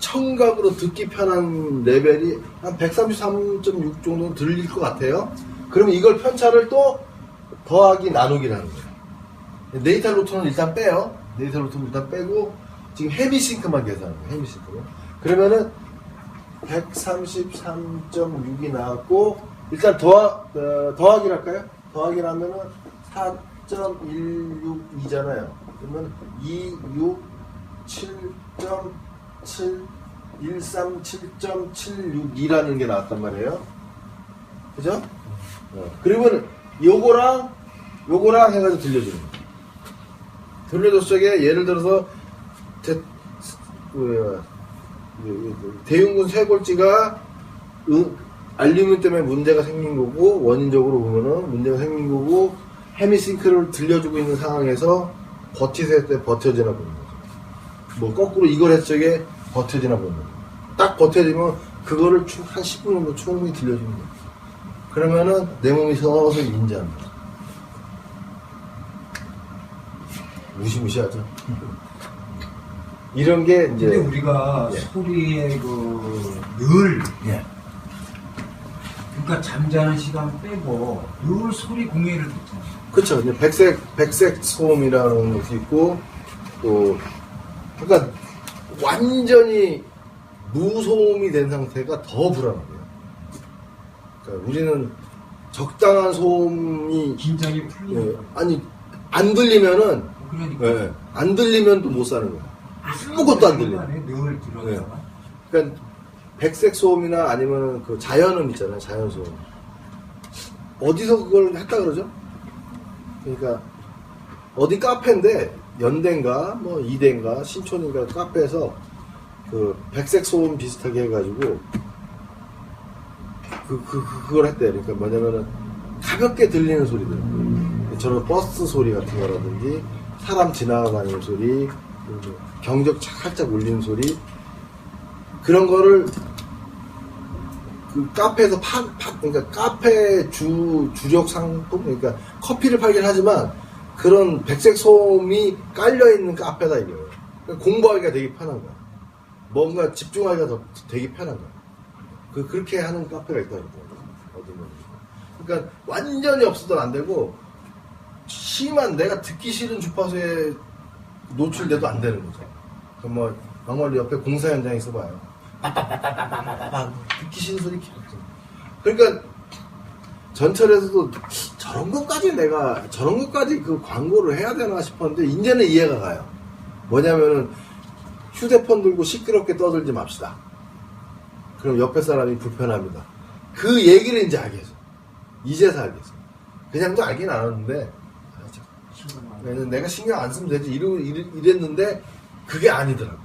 청각으로 듣기 편한 레벨이 한 133.6 정도는 들릴 것 같아요. 그러면 이걸 편차를 또 더하기 나누기를 하는 거예요. 네이탈 로터는 일단 빼요. 네이탈 로터는 일단 빼고, 지금 헤비싱크만 계산하는 거예요. 헤비싱크만. 그러면은 133.6이 나왔고, 일단 더하기를 할까요? 더하기를 하면은 4.162잖아요. 그러면 267.137.76이라는 게 나왔단 말이에요. 그죠? 그러면 요거랑 해가지고 들려주는 거예요. 들려줬을 적에 예를 들어서 대흉근 쇄골지가 알루미늄 때문에 문제가 생긴 거고, 원인적으로 보면은 문제가 생긴 거고, 헤미싱크를 들려주고 있는 상황에서 버티세 때 버텨지나 보는 거죠. 뭐 거꾸로 이걸 했을 적에 버텨지나 보는 거죠. 딱 버텨지면 그거를 한 10분 정도 충분히 들려주는 거예요. 그러면은 내 몸이 서서히 인지합니다. 무시무시하죠. 이런 게 이제. 근데 우리가 예. 소리에 늘 예. 그러니까 잠자는 시간 빼고 늘 소리 공해를 듣잖아요. 그쵸. 이제 백색 소음이라는 것도 있고, 또, 그러니까 완전히 무소음이 된 상태가 더 불안하고요. 그러니까 우리는 적당한 소음이, 긴장이 풀리는 예, 아니, 안 들리면은, 그러니까 예, 안 들리면 또 못 사는 거야. 아무것도 안 들려. 늘 들어다가 그러니까 백색 소음이나 아니면 그 자연음 있잖아요. 자연 소음. 어디서 그걸 했다 그러죠? 그러니까 어디 카페인데 연대인가 뭐 이대인가 신촌인가 카페에서 그 백색 소음 비슷하게 해가지고 그걸 했대요. 그러니까 뭐냐면은 가볍게 들리는 소리들. 저런 버스 소리 같은 거라든지 사람 지나가는 소리, 그리고 경적 살짝 울리는 소리, 그런 거를 그 카페에서 그러니까 카페 주력 상품, 그러니까 커피를 팔긴 하지만 그런 백색 소음이 깔려있는 카페다 이거예요. 그러니까 공부하기가 되게 편한 거야. 뭔가 집중하기가 되게 편한 거야. 그렇게 하는 카페가 있다는 거예요. 그러니까 완전히 없어도 안 되고, 심한 내가 듣기 싫은 주파수에 노출돼도 안 되는 거죠. 그럼 뭐 막말로 옆에 공사 현장에 있어봐요. 빠빠빠빠빠빠빠 듣기 싫은 소리 계속. 그러니까 전철에서도 저런 것까지 그 광고를 해야 되나 싶었는데 이제는 이해가 가요. 뭐냐면은 휴대폰 들고 시끄럽게 떠들지 맙시다. 그럼 옆에 사람이 불편합니다. 그 얘기를 이제 알겠어. 이제서 알겠어. 그냥도 알긴 알았는데 내가 신경 안 쓰면 되지 이랬는데 그게 아니더라고.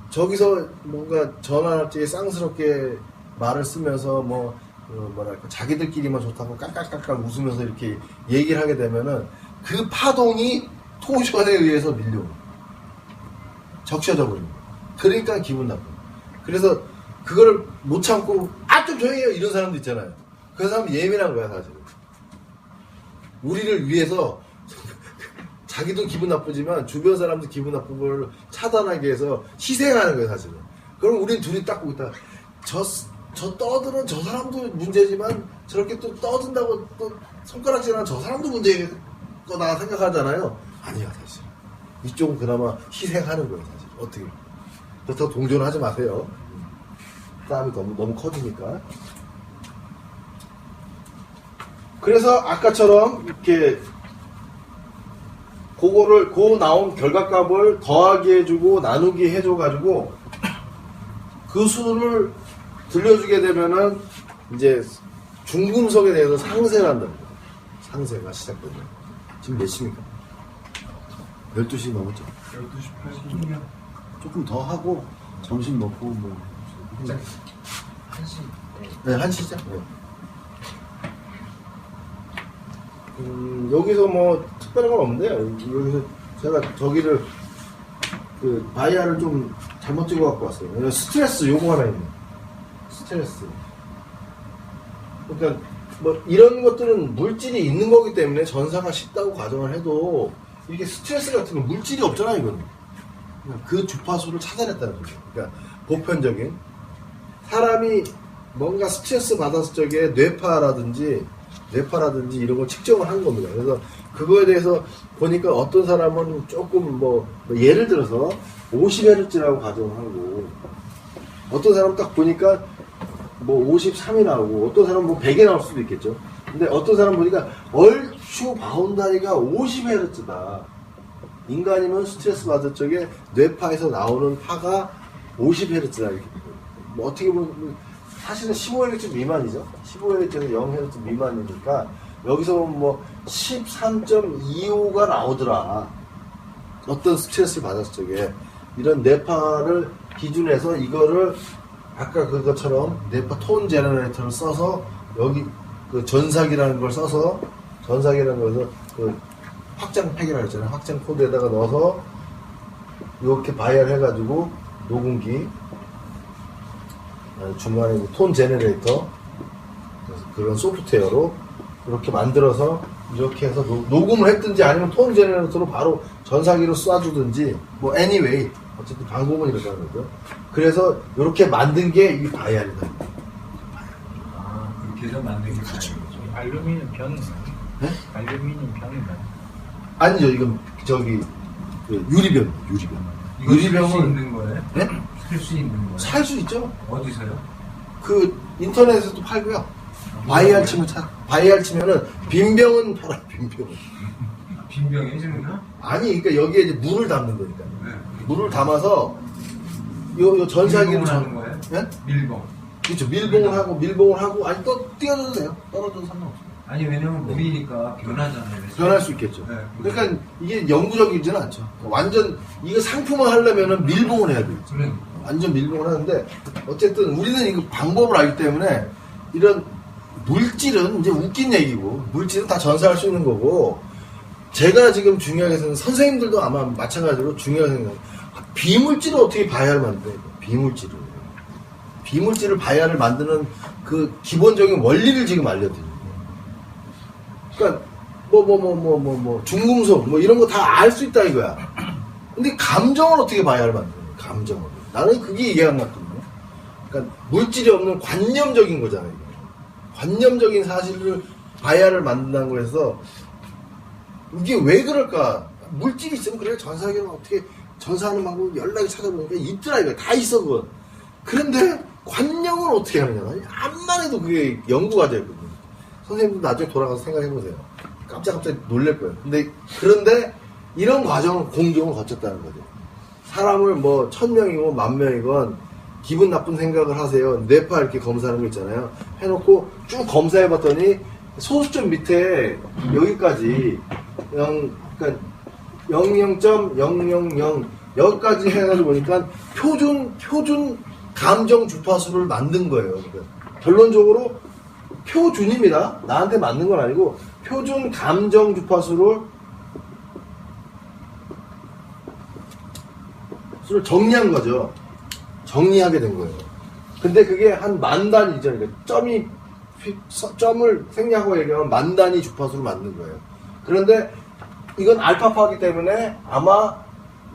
저기서 뭔가 전화할지 쌍스럽게 말을 쓰면서 뭐랄까 자기들끼리만 좋다고 깔깔깔깔 웃으면서 이렇게 얘기를 하게 되면은 그 파동이 토션에 의해서 밀려오는 거야. 적셔져 버리는 거야. 그러니까 기분 나쁜 거야. 그래서 그걸 못 참고 좀 조용히 해요 이런 사람도 있잖아요. 그 사람은 예민한 거야 사실은. 우리를 위해서 자기도 기분 나쁘지만 주변 사람도 기분 나쁜 걸 차단하기 위해서 희생하는 거예요 사실은. 그럼 우린 둘이 딱 보고 있다. 저 떠드는 저 사람도 문제지만 저렇게 또 떠든다고 또 손가락질하는 저 사람도 문제일 거다 생각하잖아요. 아니야 사실. 이쪽은 그나마 희생하는 거예요 사실. 어떻게. 그렇다고 동조하지 마세요. 싸움이 너무 커지니까. 그래서 아까처럼 이렇게 그 나온 결과값을 더하기 해주고 나누기 해줘가지고 그 수를 들려주게 되면은 이제 중금속에 대해서 상세를 한다는 거예요. 상세가 시작되죠. 지금 몇 시입니까? 12시 넘었죠. 12시 80분이면 조금 더 하고 점심 먹고 뭐. 1시. 네, 1시죠. 네. 여기서 뭐 특별한 건 없는데요. 여기서 제가 저기를 바이아를 좀 잘못 찍어 갖고 왔어요. 왜냐면 스트레스 요거 하나 있네. 스트레스. 그러니까 뭐 이런 것들은 물질이 있는 거기 때문에 전사가 쉽다고 가정을 해도 이게 스트레스 같은 건 물질이 없잖아 이거는. 그 주파수를 찾아냈다는 거죠. 그러니까 보편적인 사람이 뭔가 스트레스 받았을 적에 뇌파라든지 이런 걸 측정을 한 겁니다. 그래서 그거에 대해서 보니까 어떤 사람은 조금 뭐 예를 들어서 50Hz라고 가정을 하고 어떤 사람 딱 보니까 뭐 53이 나오고 어떤 사람은 뭐 100이 나올 수도 있겠죠. 근데 어떤 사람 보니까 얼추 바운다리가 50Hz다. 인간이면 스트레스 받을 적에 뇌파에서 나오는 파가 50Hz다. 이렇게. 뭐 어떻게 보면 사실은 15Hz 미만이죠. 15Hz에서 0Hz 미만이니까 여기서 뭐 13.25가 나오더라. 어떤 스트레스를 받았을 적에 이런 뇌파를 기준해서 이거를 아까 그것처럼 뇌파 톤 제너레이터를 써서 여기 그 전사기라는 걸 써서 전사기라는 거에서 그 확장 팩이라고 했잖아요. 확장 코드에다가 넣어서 이렇게 바이얼 해가지고 녹음기 중간에 톤 제너레이터 그런 소프트웨어로 이렇게 만들어서 이렇게 해서 녹음을 했든지 아니면 톤 제너레이터로 바로 전사기로 쏴주든지 뭐 anyway 어쨌든 방법은 이렇다는 거죠. 그래서 이렇게 만든 게 이 바이알이다. 아, 그렇게 해서 만든 게 그렇죠. 알루미늄 변은 네? 알루미늄 변은 아니죠. 이건 저기 그 유리병. 이거 살수 있는 거예요? 네? 살 수 있는 거예요? 살 수 있죠. 어디서요? 그 인터넷에서도 팔고요. 바이알 치면은 빈병은 팔아. 빈병은. 빈병에 해주는구나? 아니 그러니까 여기에 이제 물을 담는 거니까. 네. 물을 담아서 요 전사기를 밀봉을 하는 거예요? 네? 밀봉. 그렇죠. 밀봉을 하고 아니 또 띄워줘도 돼요. 떨어져도 상관없어요. 아니 왜냐면 물이니까 변하잖아요. 변할 수 있겠죠. 네, 그러니까 이게 영구적이지는 않죠. 완전 이거 상품화 하려면은 밀봉을 해야 돼요. 그래. 완전 밀봉을 하는데 어쨌든 우리는 이거 방법을 알기 때문에 이런 물질은 이제 웃긴 얘기고 물질은 다 전사할 수 있는 거고 제가 지금 중요하게 생각하는 선생님들도 아마 마찬가지로 중요하게 생각해요. 비물질을 어떻게 바이알을 만들어요? 비물질을 바이알을 만드는 그 기본적인 원리를 지금 알려드리는 거예요. 그러니까 중금속 뭐 이런 거 다 알 수 있다 이거야. 근데 감정을 어떻게 바이알을 만드는 거야? 감정을. 나는 그게 이해 안 갔거든요. 그러니까 물질이 없는 관념적인 거잖아요. 이거. 관념적인 사실을 바이알을 만든다는 거에서 이게 왜 그럴까? 물질이 있으면 그래 전사기는 어떻게 전사하는 방법 연락이 찾아보니까 있더라 이거 다 있어 그건. 그런데 관념을 어떻게 하느냐? 암만 해도 그게 연구 과제거든요. 선생님도 나중에 돌아가서 생각해보세요. 깜짝 놀랄 거예요. 그런데 이런 과정을 공정을 거쳤다는 거죠. 사람을 뭐 1000명이고 10,000명이건 기분 나쁜 생각을 하세요. 뇌파 이렇게 검사하는 거 있잖아요. 해놓고 쭉 검사해봤더니 소수점 밑에 여기까지 그러니까 00.000 여기까지 해가지고 보니까 표준 감정 주파수를 만든 거예요. 그러니까 결론적으로 표준입니다. 나한테 맞는 건 아니고 표준 감정 주파수를 정리한 거죠. 정리하게 된 거예요. 근데 그게 한 10,000단위죠. 그러니까 점을 생략하고 얘기하면 10,000단위 주파수를 만든 거예요. 그런데 이건 알파파이기 때문에 아마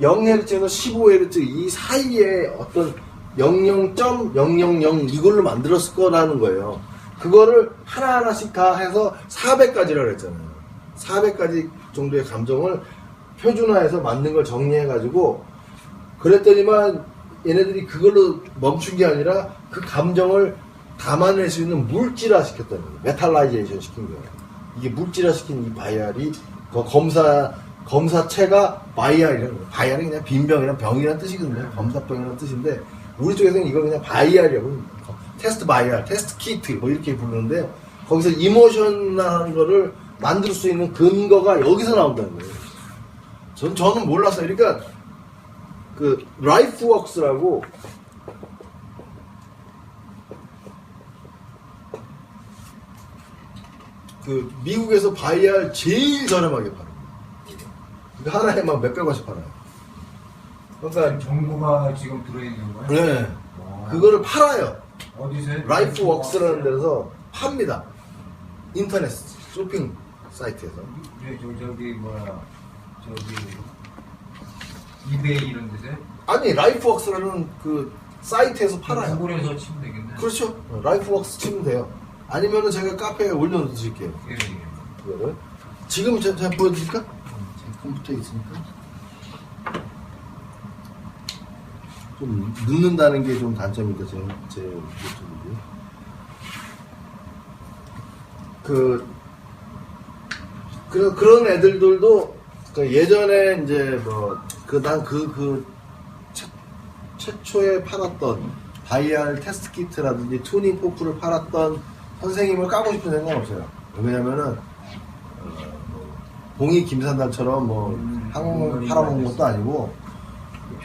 0Hz에서 15Hz 이 사이에 어떤 00.000 이걸로 만들었을 거라는 거예요. 그거를 하나하나씩 다 해서 400가지라고 했잖아요. 400가지 정도의 감정을 표준화해서 만든 걸 정리해가지고 그랬더니만 얘네들이 그걸로 멈춘 게 아니라 그 감정을 담아낼 수 있는 물질화 시켰다는 거예요. 메탈라이제이션 시킨 거예요. 이게 물질화 시킨 이 바이알이 그 검사체가 바이알이라는 거예요. 바이알이 그냥 빈병이란 병이라는 뜻이거든요. 검사병이라는 뜻인데 우리 쪽에서는 이걸 그냥 바이알이라고 합니다. 테스트 바이알, 테스트 키트 뭐 이렇게 부르는데 거기서 이모션이라는 거를 만들 수 있는 근거가 여기서 나온다는 거예요. 저는 몰랐어요. 그러니까 그 라이프웍스라고 그 미국에서 바이알 제일 저렴하게 팔아요. 그러니까 하나에 막 몇백 원씩 팔아요. 그러니까 정보가 지금 들어있는 거예요? 네. 와. 그거를 팔아요. 어디서요? 라이프웍스라는 데서 팝니다. 인터넷 쇼핑 사이트에서. 네, 저기 이베이 이런 데서요? 아니 라이프웍스라는 그 사이트에서 팔아요. 구글에서 치면 되겠네. 그렇죠. 라이프웍스 치면 돼요. 아니면은 제가 카페에 올려놓으실게요. 예, 예. 그거를 지금 제가 보여드릴까? 제 컴퓨터에 있으니까 좀 늦는다는 게 좀 단점입니다. 제 유튜브이. 그런 애들도 예전에 이제 최초에 팔았던 바이알 테스트 키트라든지 투닝 포크를 팔았던 선생님을 까고 싶은 생각은 없어요. 왜냐면은 봉이 김산달처럼 항공을 팔아먹은 것도 아니고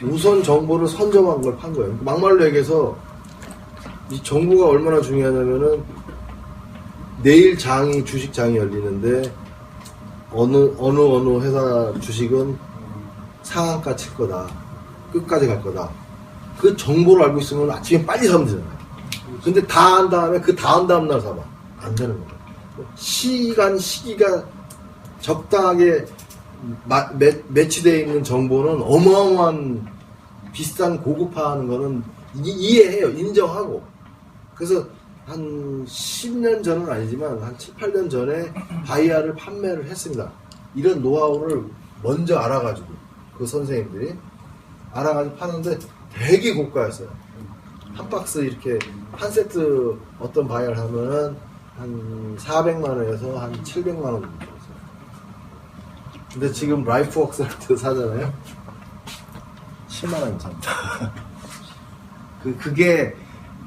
우선 정보를 선점한 걸 판 거예요. 막말로 얘기해서 이 정보가 얼마나 중요하냐면은 내일 주식장이 열리는데 어느 회사 주식은 상한가 칠 거다. 끝까지 갈 거다. 그 정보를 알고 있으면 아침에 빨리 사면 되잖아요. 근데 다 한 다음에 그 다음 날 사봐. 안 되는 거예요. 시기가 적당하게 매치되어 있는 정보는 어마어마한 비싼 고급화하는 거는 이해해요. 인정하고. 그래서 한 10년 전은 아니지만 한 7, 8년 전에 바이알을 판매를 했습니다. 이런 노하우를 먼저 알아가지고 그 선생님들이 알아가지고 파는데 되게 고가였어요. 한 박스 이렇게 한 세트 어떤 바이알 하면은 한 400만원에서 한 700만원 정도 줬어요. 근데 지금 라이프웍스한테 사잖아요. 10만원 삽니다. 그게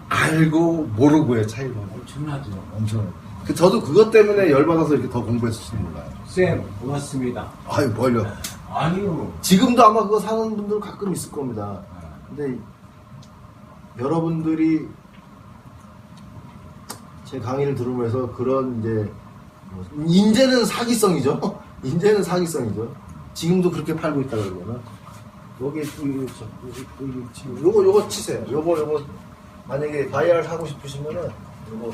알고 모르고의 차이가 엄청나죠. 엄청. 저도 그것 때문에 열받아서 이렇게 더 공부했을지 몰라요. 쌤, 고맙습니다. 아유, 뭘요. 아니요. 지금도 아마 그거 사는 분들 가끔 있을 겁니다. 근데 여러분들이 제 강의를 들으면서 그런 인제는 사기성이죠. 인제는 사기성이죠. 지금도 그렇게 팔고 있다 그러면은 여기 지금 요거 치세요. 요거 만약에 바이알 사고 싶으시면은 요거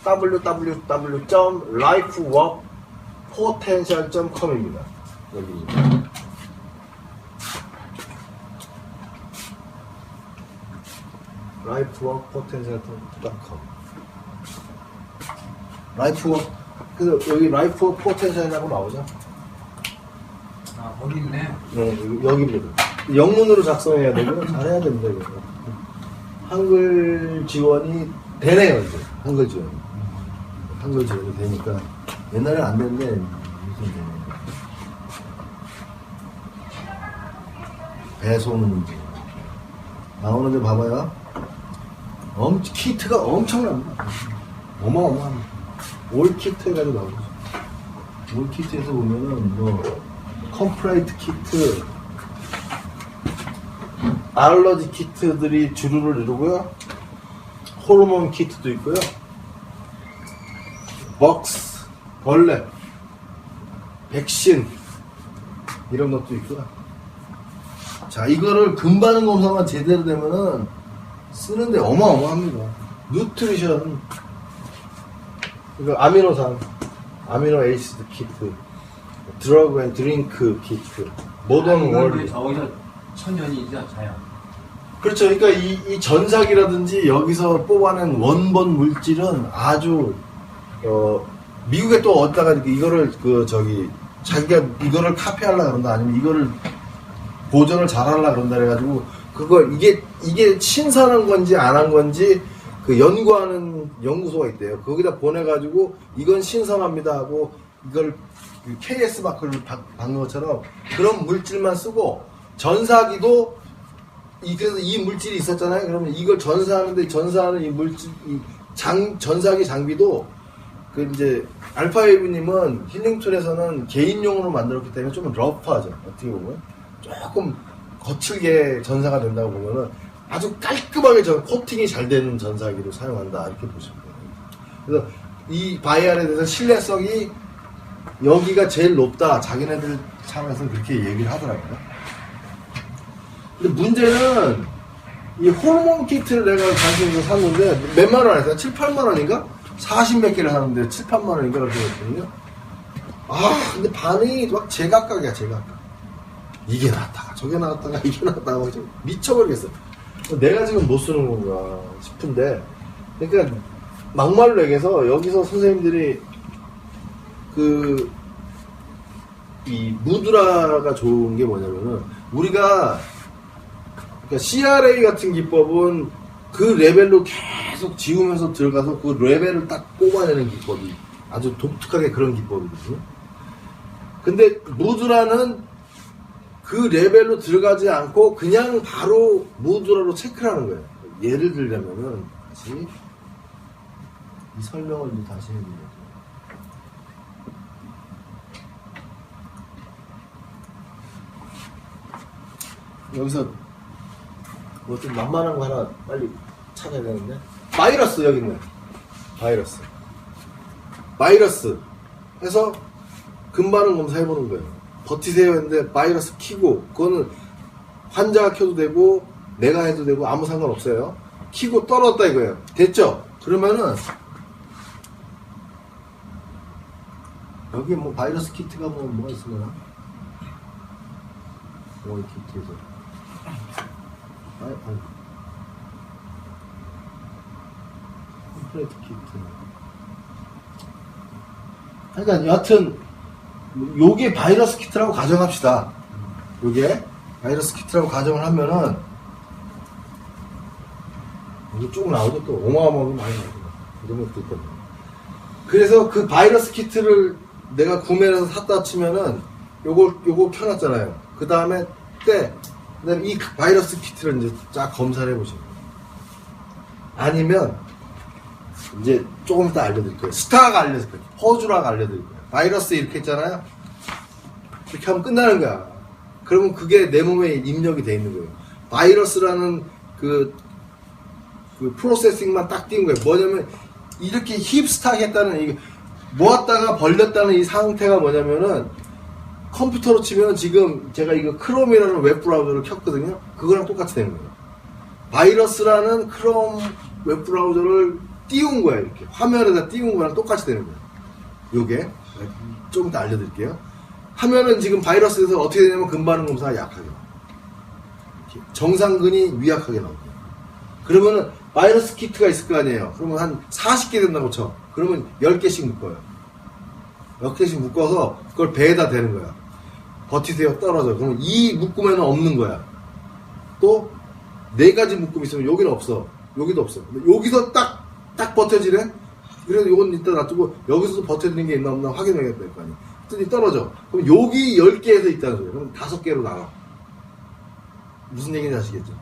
www.lifeworkpotential.com입니다. 여기 lifeworkpotential.com 라이프워크. 그래서 여기 라이프워크 포텐셜이라고 나오죠? 아, 거기 있네. 네, 여기입니다. 영문으로 작성해야 되고 잘해야 됩니다. 이거. 한글 지원이 되네요, 이제. 한글 지원이 되니까. 옛날엔 안 됐는데, 무슨 되네요. 배송 나오는데 봐봐요. 키트가 엄청납니다. 어마어마합니다. 올 키트 해가지고 나오죠. 올 키트에서 보면은, 컴플레이트 키트, 알러지 키트들이 주류를 이루고요. 호르몬 키트도 있고요. 먹스, 벌레, 백신 이런 것도 있고요. 자, 이거를 금반응 검사만 제대로 되면은 쓰는데 어마어마합니다. 누트리션, 이거 아미노산, 아미노 에이시드 키트, 드러그 앤 드링크 키트, 모던 월드. 저기서 천연이죠, 자연. 그렇죠. 그러니까 이 전사기라든지 여기서 뽑아낸 원본 물질은 아주 미국에 또 어디다가 이거를 자기가 이거를 카피하려고 그런다, 아니면 이거를 보존을 잘하려고 그런다 그래가지고 그걸 이게 신선한 건지 안 한 건지 그 연구하는 연구소가 있대요. 거기다 보내가지고 이건 신선합니다 하고 이걸 KS 마크를 박는 것처럼 그런 물질만 쓰고, 전사기도 그래서 이 물질이 있었잖아요. 그러면 이걸 전사하는 이 물질, 전사기 장비도 이제 알파웨이브님은 힐링툴에서는 개인용으로 만들었기 때문에 좀 러프하죠. 어떻게 보면 조금 거칠게 전사가 된다고 보면은 아주 깔끔하게 코팅이 잘 되는 전사기를 사용한다, 이렇게 보시면 돼요. 그래서 이 바이알에 대해서 신뢰성이 여기가 제일 높다, 자기네들 차원에서 그렇게 얘기를 하더라고요. 근데 문제는 이 호르몬 키트를 내가 관심에서 샀는데 몇만 원 했어요? 7, 8만 원인가? 40몇 개를 샀는데 7, 8만 원인가 그렇게 했거든요. 근데 반응이 막 제각각이야, 제각각. 이게 나왔다가 저게 나왔다가 이게 나왔다가 막 미쳐버리겠어. 내가 지금 못 쓰는 건가 싶은데, 그러니까 막말로 얘기해서 여기서 선생님들이 이 무드라가 좋은 게 뭐냐면은, 우리가 그러니까 CRA 같은 기법은 그 레벨로 계속 지우면서 들어가서 그 레벨을 딱 뽑아내는 기법이 아주 독특하게 그런 기법이거든요. 근데 무드라는 그 레벨로 들어가지 않고 그냥 바로 무드라로 체크를 하는 거예요. 예를 들자면은 다시 이 설명을 좀 다시 해드려요. 여기서 뭐 좀 만만한 거 하나 빨리 찾아야 되는데 바이러스 여기 있네. 바이러스 해서 근반응 검사해보는 거예요. 버티세요 했는데 바이러스 키고 그거는 환자가 켜도 되고 내가 해도 되고 아무 상관없어요. 키고 떨어졌다 이거예요. 됐죠? 그러면은 여기 뭐 바이러스 키트가 뭐가 있으려나? 이 키트에서 컴플레이트 키트. 그러니까 여하튼 요게 바이러스 키트라고 가정합시다. 요게 바이러스 키트라고 가정을 하면은 이게 쭉 나오죠. 또 어마어마하게 많이 나오죠. 이런 것도 있거든요. 그래서 그 바이러스 키트를 내가 구매를 해서 샀다 치면은 요거 켜놨잖아요. 그 다음에 그다음에 이 바이러스 키트를 이제 쫙 검사를 해보시면 아니면 이제 조금 이따 알려드릴 거예요. 스타가 알려드릴 거예요. 허주라가 알려드릴 거예요. 바이러스 이렇게 했잖아요. 이렇게 하면 끝나는 거야. 그러면 그게 내 몸에 입력이 돼 있는 거예요. 바이러스라는 그 프로세싱만 딱 띄운 거예요. 뭐냐면 이렇게 힙스탁 했다는 이게 모았다가 벌렸다는 이 상태가 뭐냐면은 컴퓨터로 치면 지금 제가 이거 크롬이라는 웹브라우저를 켰거든요. 그거랑 똑같이 되는 거예요. 바이러스라는 크롬 웹브라우저를 띄운 거예요. 이렇게 화면에다 띄운 거랑 똑같이 되는 거예요. 요게 좀 이따 알려드릴게요. 하면은 지금 바이러스에서 어떻게 되냐면 근반응 검사가 약하게 나와요. 정상근이 위약하게 나옵니다. 그러면은 바이러스 키트가 있을 거 아니에요. 그러면 한 40개 된다고 쳐. 그러면 10개씩 묶어요. 10개씩 묶어서 그걸 배에다 대는 거야. 버티세요 떨어져. 그러면 이 묶음에는 없는 거야. 또 4가지 묶음 있으면 여기는 없어. 여기도 없어. 근데 여기서 딱 버텨지네? 그래서 요건 이따 놔두고 여기서도 버텨지는 게 있나 없나 확인해야 될 거 아니야. 그랬더니 떨어져. 그럼 여기 10개에서 있다는 소리야. 그럼 5개로 나가. 무슨 얘기인지 아시겠죠?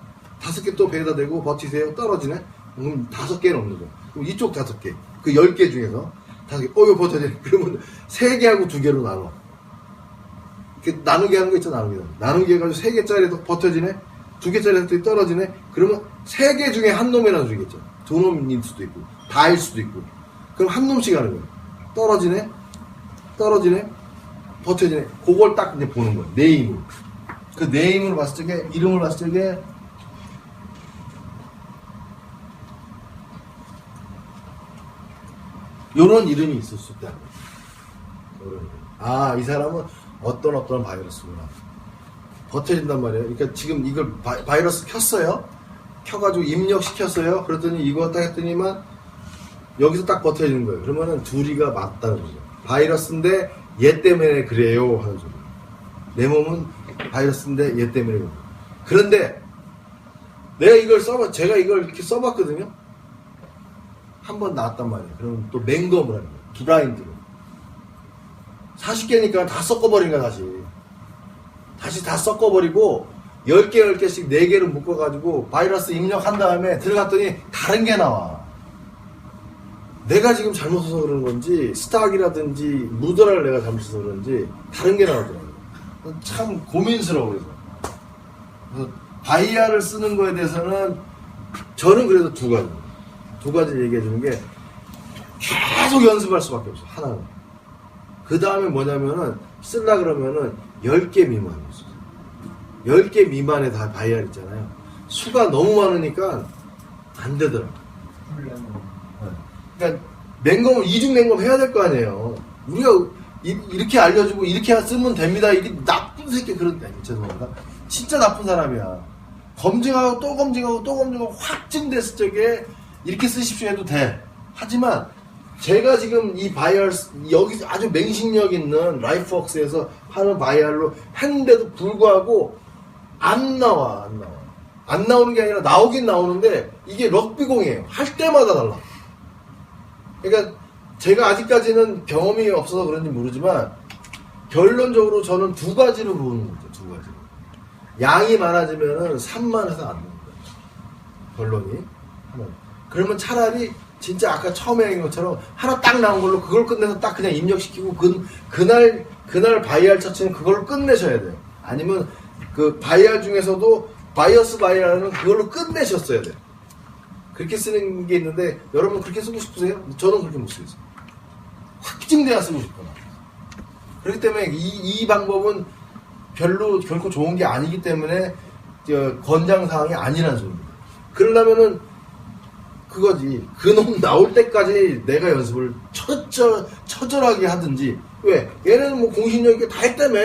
5개 또 배에다 대고 버티세요 떨어지네? 그럼 5개는 없는 거야. 그럼 이쪽 5개. 그 10개 중에서 5개. 이거 버텨지네. 그러면 3개하고 2개로 나눠. 이렇게 나누게 하는 거 있죠, 나누게 해가지고 3개짜리도 버텨지네? 2개짜리도 떨어지네? 그러면 3개 중에 한 놈이라는 소리겠죠. 2놈일 수도 있고, 다일 수도 있고. 그럼 한 놈씩 하는 거예요. 떨어지네? 버텨지네? 그걸 딱 이제 보는 거예요. 네임으로. 그 네임으로 봤을 적에, 이름을 봤을 적에, 요런 이름이 있을 수 있다. 아, 이 사람은 어떤 바이러스구나. 버텨진단 말이에요. 그러니까 지금 이걸 바이러스 켰어요. 켜가지고 입력시켰어요. 그랬더니 이거 딱 했더니만 여기서 딱 버텨지는 거예요. 그러면은 둘이가 맞다는 거죠. 바이러스인데 얘 때문에 그래요 하는 소리. 내 몸은 바이러스인데 얘 때문에 그래요. 그런데 내가 제가 이걸 이렇게 써봤거든요. 한번 나왔단 말이에요. 그러면 또 맹검을 하는 거예요. 블라인드로. 40개니까 다 섞어버린 거야, 다시 다 섞어버리고 10개씩 4개를 묶어가지고 바이러스 입력한 다음에 들어갔더니 다른 게 나와. 내가 지금 잘못 써서 그런 건지 스탁이라든지 무드라를 내가 잘못 써서 그런지 다른 게 나오더라고요. 참 고민스러워. 그래서 바이아를 쓰는 거에 대해서는 저는 그래도 두 가지를 얘기해 주는 게 계속 연습할 수밖에 없어. 하나는. 그 다음에 뭐냐면은 쓰려 그러면은 10개 미만으로 써. 10개 미만에 다 바이알 있잖아요. 수가 너무 많으니까 안 되더라고. 그러니까 맹검을 이중 맹검 해야 될 거 아니에요. 우리가 이렇게 알려주고 이렇게 쓰면 됩니다. 이게 나쁜 새끼 그런 죄송합니다. 진짜 나쁜 사람이야. 검증하고 또 검증하고 또 검증하고 확증됐을 적에 이렇게 쓰십시오 해도 돼. 하지만 제가 지금 이 바이알 여기 아주 맹신력 있는 라이프웍스에서 하는 바이알로 했는데도 불구하고 안 나와. 안 나오는 게 아니라 나오긴 나오는데 이게 럭비공이에요. 할 때마다 달라. 그러니까 제가 아직까지는 경험이 없어서 그런지 모르지만 결론적으로 저는 두 가지로 보는 거죠. 두 가지로. 양이 많아지면은 산만 해서 안 나는 거예요. 결론이. 그러면 차라리 진짜 아까 처음에 얘기한 것처럼 하나 딱 나온 걸로 그걸 끝내서 딱 그냥 입력시키고 그날 바이알 처치는 그걸로 끝내셔야 돼요. 아니면 그 바이알 중에서도 바이어스 바이알은 그걸로 끝내셨어야 돼요. 그렇게 쓰는 게 있는데 여러분 그렇게 쓰고 싶으세요? 저는 그렇게 못 쓰겠어요. 확증돼야 쓰고 싶구나. 그렇기 때문에 이 방법은 결코 좋은 게 아니기 때문에 권장사항이 아니라는 소리입니다. 그러려면은 그거지. 그놈 나올 때까지 내가 연습을 처절하게 하든지. 왜? 얘네는 뭐 공신력 있게 다 했다며.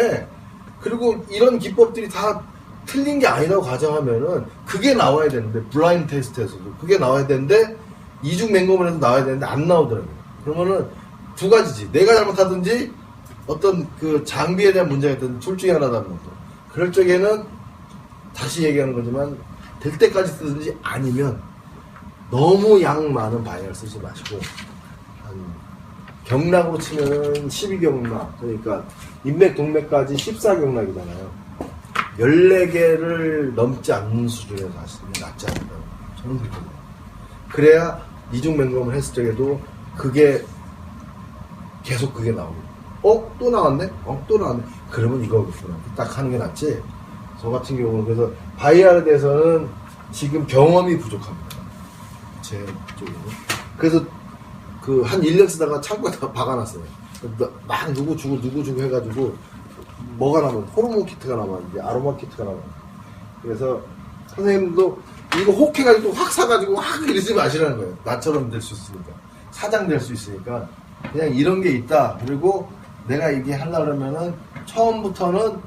그리고 이런 기법들이 다 틀린 게 아니라고 가정하면은 그게 나와야 되는데, 블라인드 테스트에서도 그게 나와야 되는데 이중 맹검을 해서 나와야 되는데 안 나오더라고요. 그러면은 두 가지지. 내가 잘못하든지 어떤 그 장비에 대한 문제가 있든 둘 중에 하나다는 거죠. 그럴 적에는 다시 얘기하는 거지만 될 때까지 쓰든지 아니면 너무 양 많은 바이알 쓰지 마시고 한 경락으로 치면은 12경락, 그러니까 인맥 동맥까지 14경락이잖아요. 14개를 넘지 않는 수준에서 하시는 게 낫지 않을까. 저는 그렇게 봐요. 그래야 이중 맹검을 했을 적에도 그게 계속 그게 나오고, 또 나왔네? 또 나왔네? 그러면 이거구나. 딱 하는 게 낫지. 저 같은 경우는 그래서 바이알에 대해서는 지금 경험이 부족합니다. 제 쪽에는. 그래서 그 한 1년 쓰다가 창고에다가 박아놨어요. 막 누구 주고 해가지고 뭐가 남았는데 호르몬 키트가 남았는데 아로마 키트가 남았는데 그래서 선생님도 이거 혹해가지고 확 사가지고 확 이러지 마시라는 거예요. 나처럼 될 수 있으니까. 사장 될 수 있으니까 그냥 이런 게 있다. 그리고 내가 이게 하려고 그러면은 처음부터는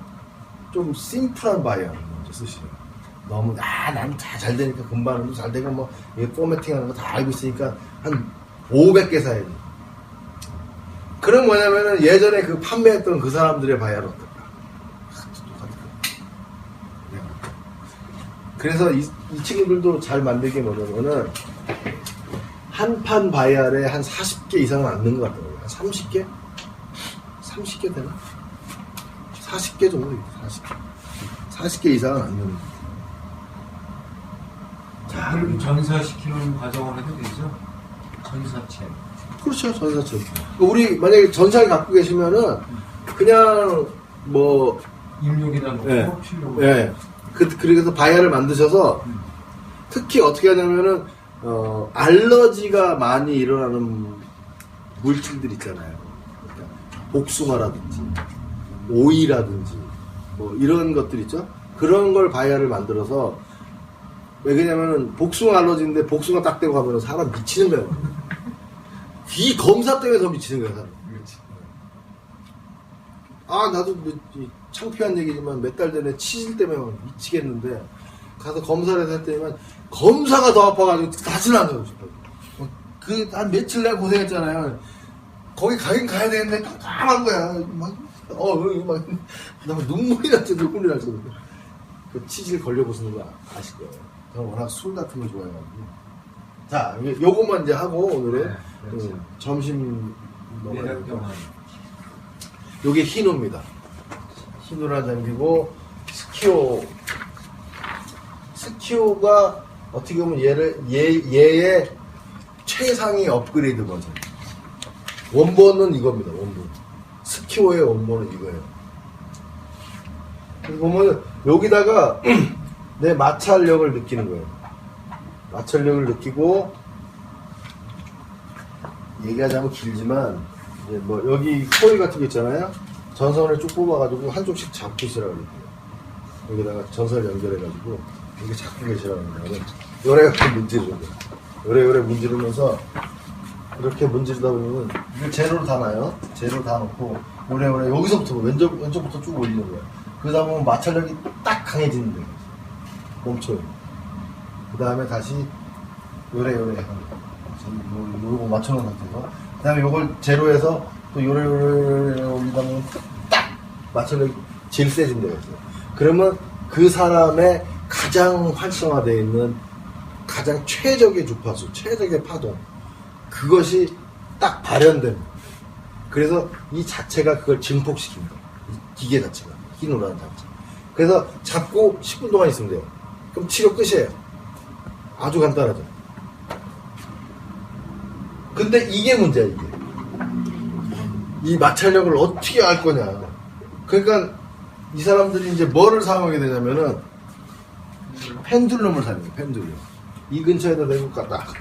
좀 심플한 바이어 먼저 쓰시래요. 너무 난 잘 되니까 금방도 잘 되고 뭐 포매팅하는 거 다 알고 있으니까 한 500개 사야지. 그럼 뭐냐면은 예전에 그 판매했던 그 사람들의 바이어는 어떨까? 그래서 이 친구들도 잘 만들게 뭐냐면은 한 판 바이알에 한 40개 이상은 안 넣는 것 같더라고요. 한 30개? 30개 되나? 40개 정도 있어. 40개 이상은 안 넣는 것 같아요. 자, 그럼 전사시키는 과정을 해도 되죠? 전사체. 그렇죠, 전사체. 우리 만약에 전사를 갖고 계시면은 그냥 뭐 입력에다 놓고 예. 필요고. 예. 그래서 바이알을 만드셔서 특히 어떻게 하냐면은 알러지가 많이 일어나는 물질들 있잖아요. 그러니까 복숭아라든지 오이라든지 뭐 이런 것들 있죠. 그런 걸 바이알을 만들어서 왜 그러냐면은 복숭아 알러지인데 복숭아 딱 대고 가면 사람 미치는 거예요. 귀 검사 때문에 더 미치는 거야, 사람. 나도 창피한 얘기지만 몇 달 전에 치질 때문에 막 미치겠는데 가서 검사를 해서 했더니만 검사가 더 아파가지고 다시는 안 가고 싶어요. 한 며칠 내가 고생했잖아요. 거기 가긴 가야 되는데 깜깜한 거야. 나 눈물이 났지, 눈물이 났어. 그 치질 걸려보시는 거 아실 거예요. 저는 워낙 술 같은 거 좋아해가지고. 자, 요것만 이제 하고 오늘의 네, 그렇죠. 점심 먹어야 매력 되고. 경험. 요게 희노입니다. 희노라 장비고 스키오가 어떻게 보면 얘의 최상위 업그레이드 버전. 원본은 이겁니다. 원본. 스키오의 원본은 이거예요. 그래서 보면 여기다가 내 마찰력을 느끼는 거예요. 마찰력을 느끼고 얘기하자면 길지만 이제 뭐 여기 코일 같은 거 있잖아요. 전선을 쭉 뽑아가지고 한쪽씩 잡고 계시라고 그래요. 여기다가 전선을 연결해가지고 이렇게 잡고 계시라고 그러면 요래가 문지르는 거예요. 요래 문지르면서 이렇게 문지르다 보면 이거 제로를 다 놔요. 제로를 다 놓고 요래 여기서부터 왼쪽부터 쭉 올리는 거예요. 그러다 보면 마찰력이 딱 강해지는 거예요. 멈춰요. 그 다음에 다시 요래 하는 거예요. 요거 맞춰놓은 상태에서 그 다음에 요걸 제로해서 또 요래 올리다 보면 딱 마찰력이 제일 세진다고 했어요. 그러면 그 사람의 가장 활성화되어 있는 가장 최적의 주파수, 최적의 파동, 그것이 딱 발현됩니다. 그래서 이 자체가 그걸 증폭시킵니다. 이 기계 자체가, 흰노란 자체. 그래서 잡고 10분 동안 있으면 돼요. 그럼 치료 끝이에요. 아주 간단하죠. 근데 이게 문제야, 이게. 이 마찰력을 어떻게 알 거냐. 그러니까 이 사람들이 이제 뭐를 사용하게 되냐면은 펜듈럼을 사용해요, 펜듈럼. 이 근처에다 대고 갔다 갔다.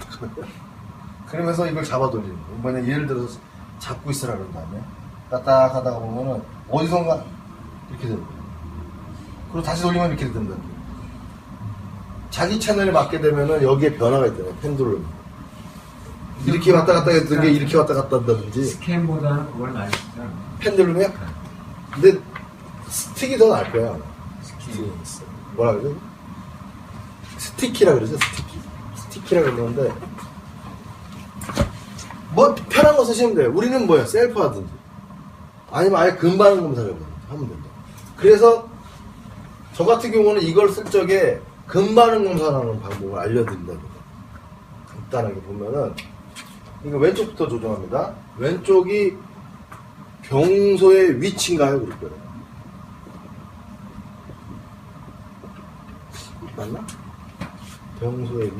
그러면서 이걸 잡아 돌리는 거예요. 만약 예를 들어서 잡고 있으라 그런 다음에 갔다 가다가 보면은 어디선가 이렇게 됩니다. 그리고 다시 돌리면 이렇게 된다. 자기 채널에 맞게 되면은 여기에 변화가 있잖아요, 펜듈럼. 이렇게 왔다 갔다 했던 게 이렇게 왔다 갔다 한다든지. 스캔보다는 그걸 많이 쓰잖아. 펜듈럼이야? 근데 스틱이 더 나을 거야. 뭐라 그러지? 스티키라 그러죠, 스티키. 스티키라 그러는데 뭐 편한 거 쓰시면 돼요. 우리는 뭐야, 셀프 하든지 아니면 아예 근반응 검사를 하면 된다. 그래서 저 같은 경우는 이걸 쓸 적에 근반응 검사라는 방법을 알려드린다고. 간단하게 보면은 이거 왼쪽부터 조정합니다. 왼쪽이 병소의 위치인가요? 그럴 거예요. 맞나? 병소의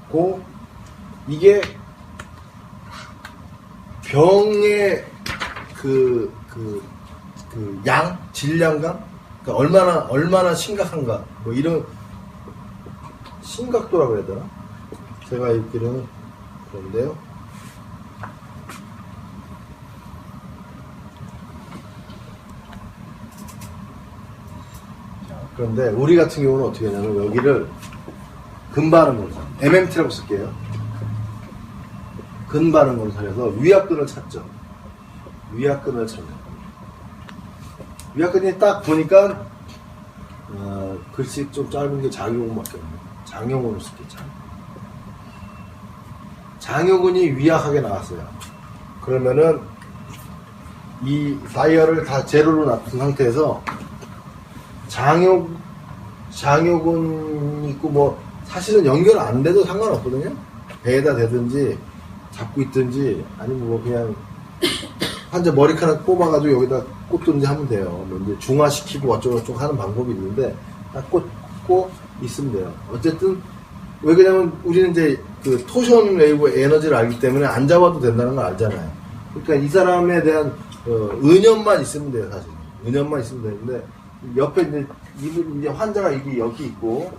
위치고, 이게 병의 질량감? 그러니까 얼마나 심각한가? 뭐 이런, 심각도라고 해야 되나? 제가 읽기로는 그런데요. 그런데 우리 같은 경우는 어떻게 하냐면 여기를 근반응 검사, MMT라고 쓸게요. 근반응 검사에서 위압근을 찾죠. 위압근을 찾는 겁니다. 위압근이 딱 보니까 글씨 좀 짧은 게 장요근밖에 없네요. 장요근을 쓸게요. 장요근이 위약하게 나왔어요. 그러면은 이 다이얼을 다 제로로 놔둔 상태에서 장요근 있고 뭐 사실은 연결 안 돼도 상관없거든요. 배에다 대든지 잡고 있든지 아니면 뭐 그냥 환자 머리카락 뽑아가지고 여기다 꽂든지 하면 돼요. 뭐 이제 중화시키고 어쩌고저쩌고 하는 방법이 있는데 딱 꽂고 있으면 돼요. 어쨌든 왜 그러냐면 우리는 이제 그 토션 웨이브 에너지를 알기 때문에 안 잡아도 된다는 걸 알잖아요. 그러니까 이 사람에 대한 의념만 있으면 돼요, 사실. 의념만 있으면 되는데 옆에 이제 환자가 이게 여기 있고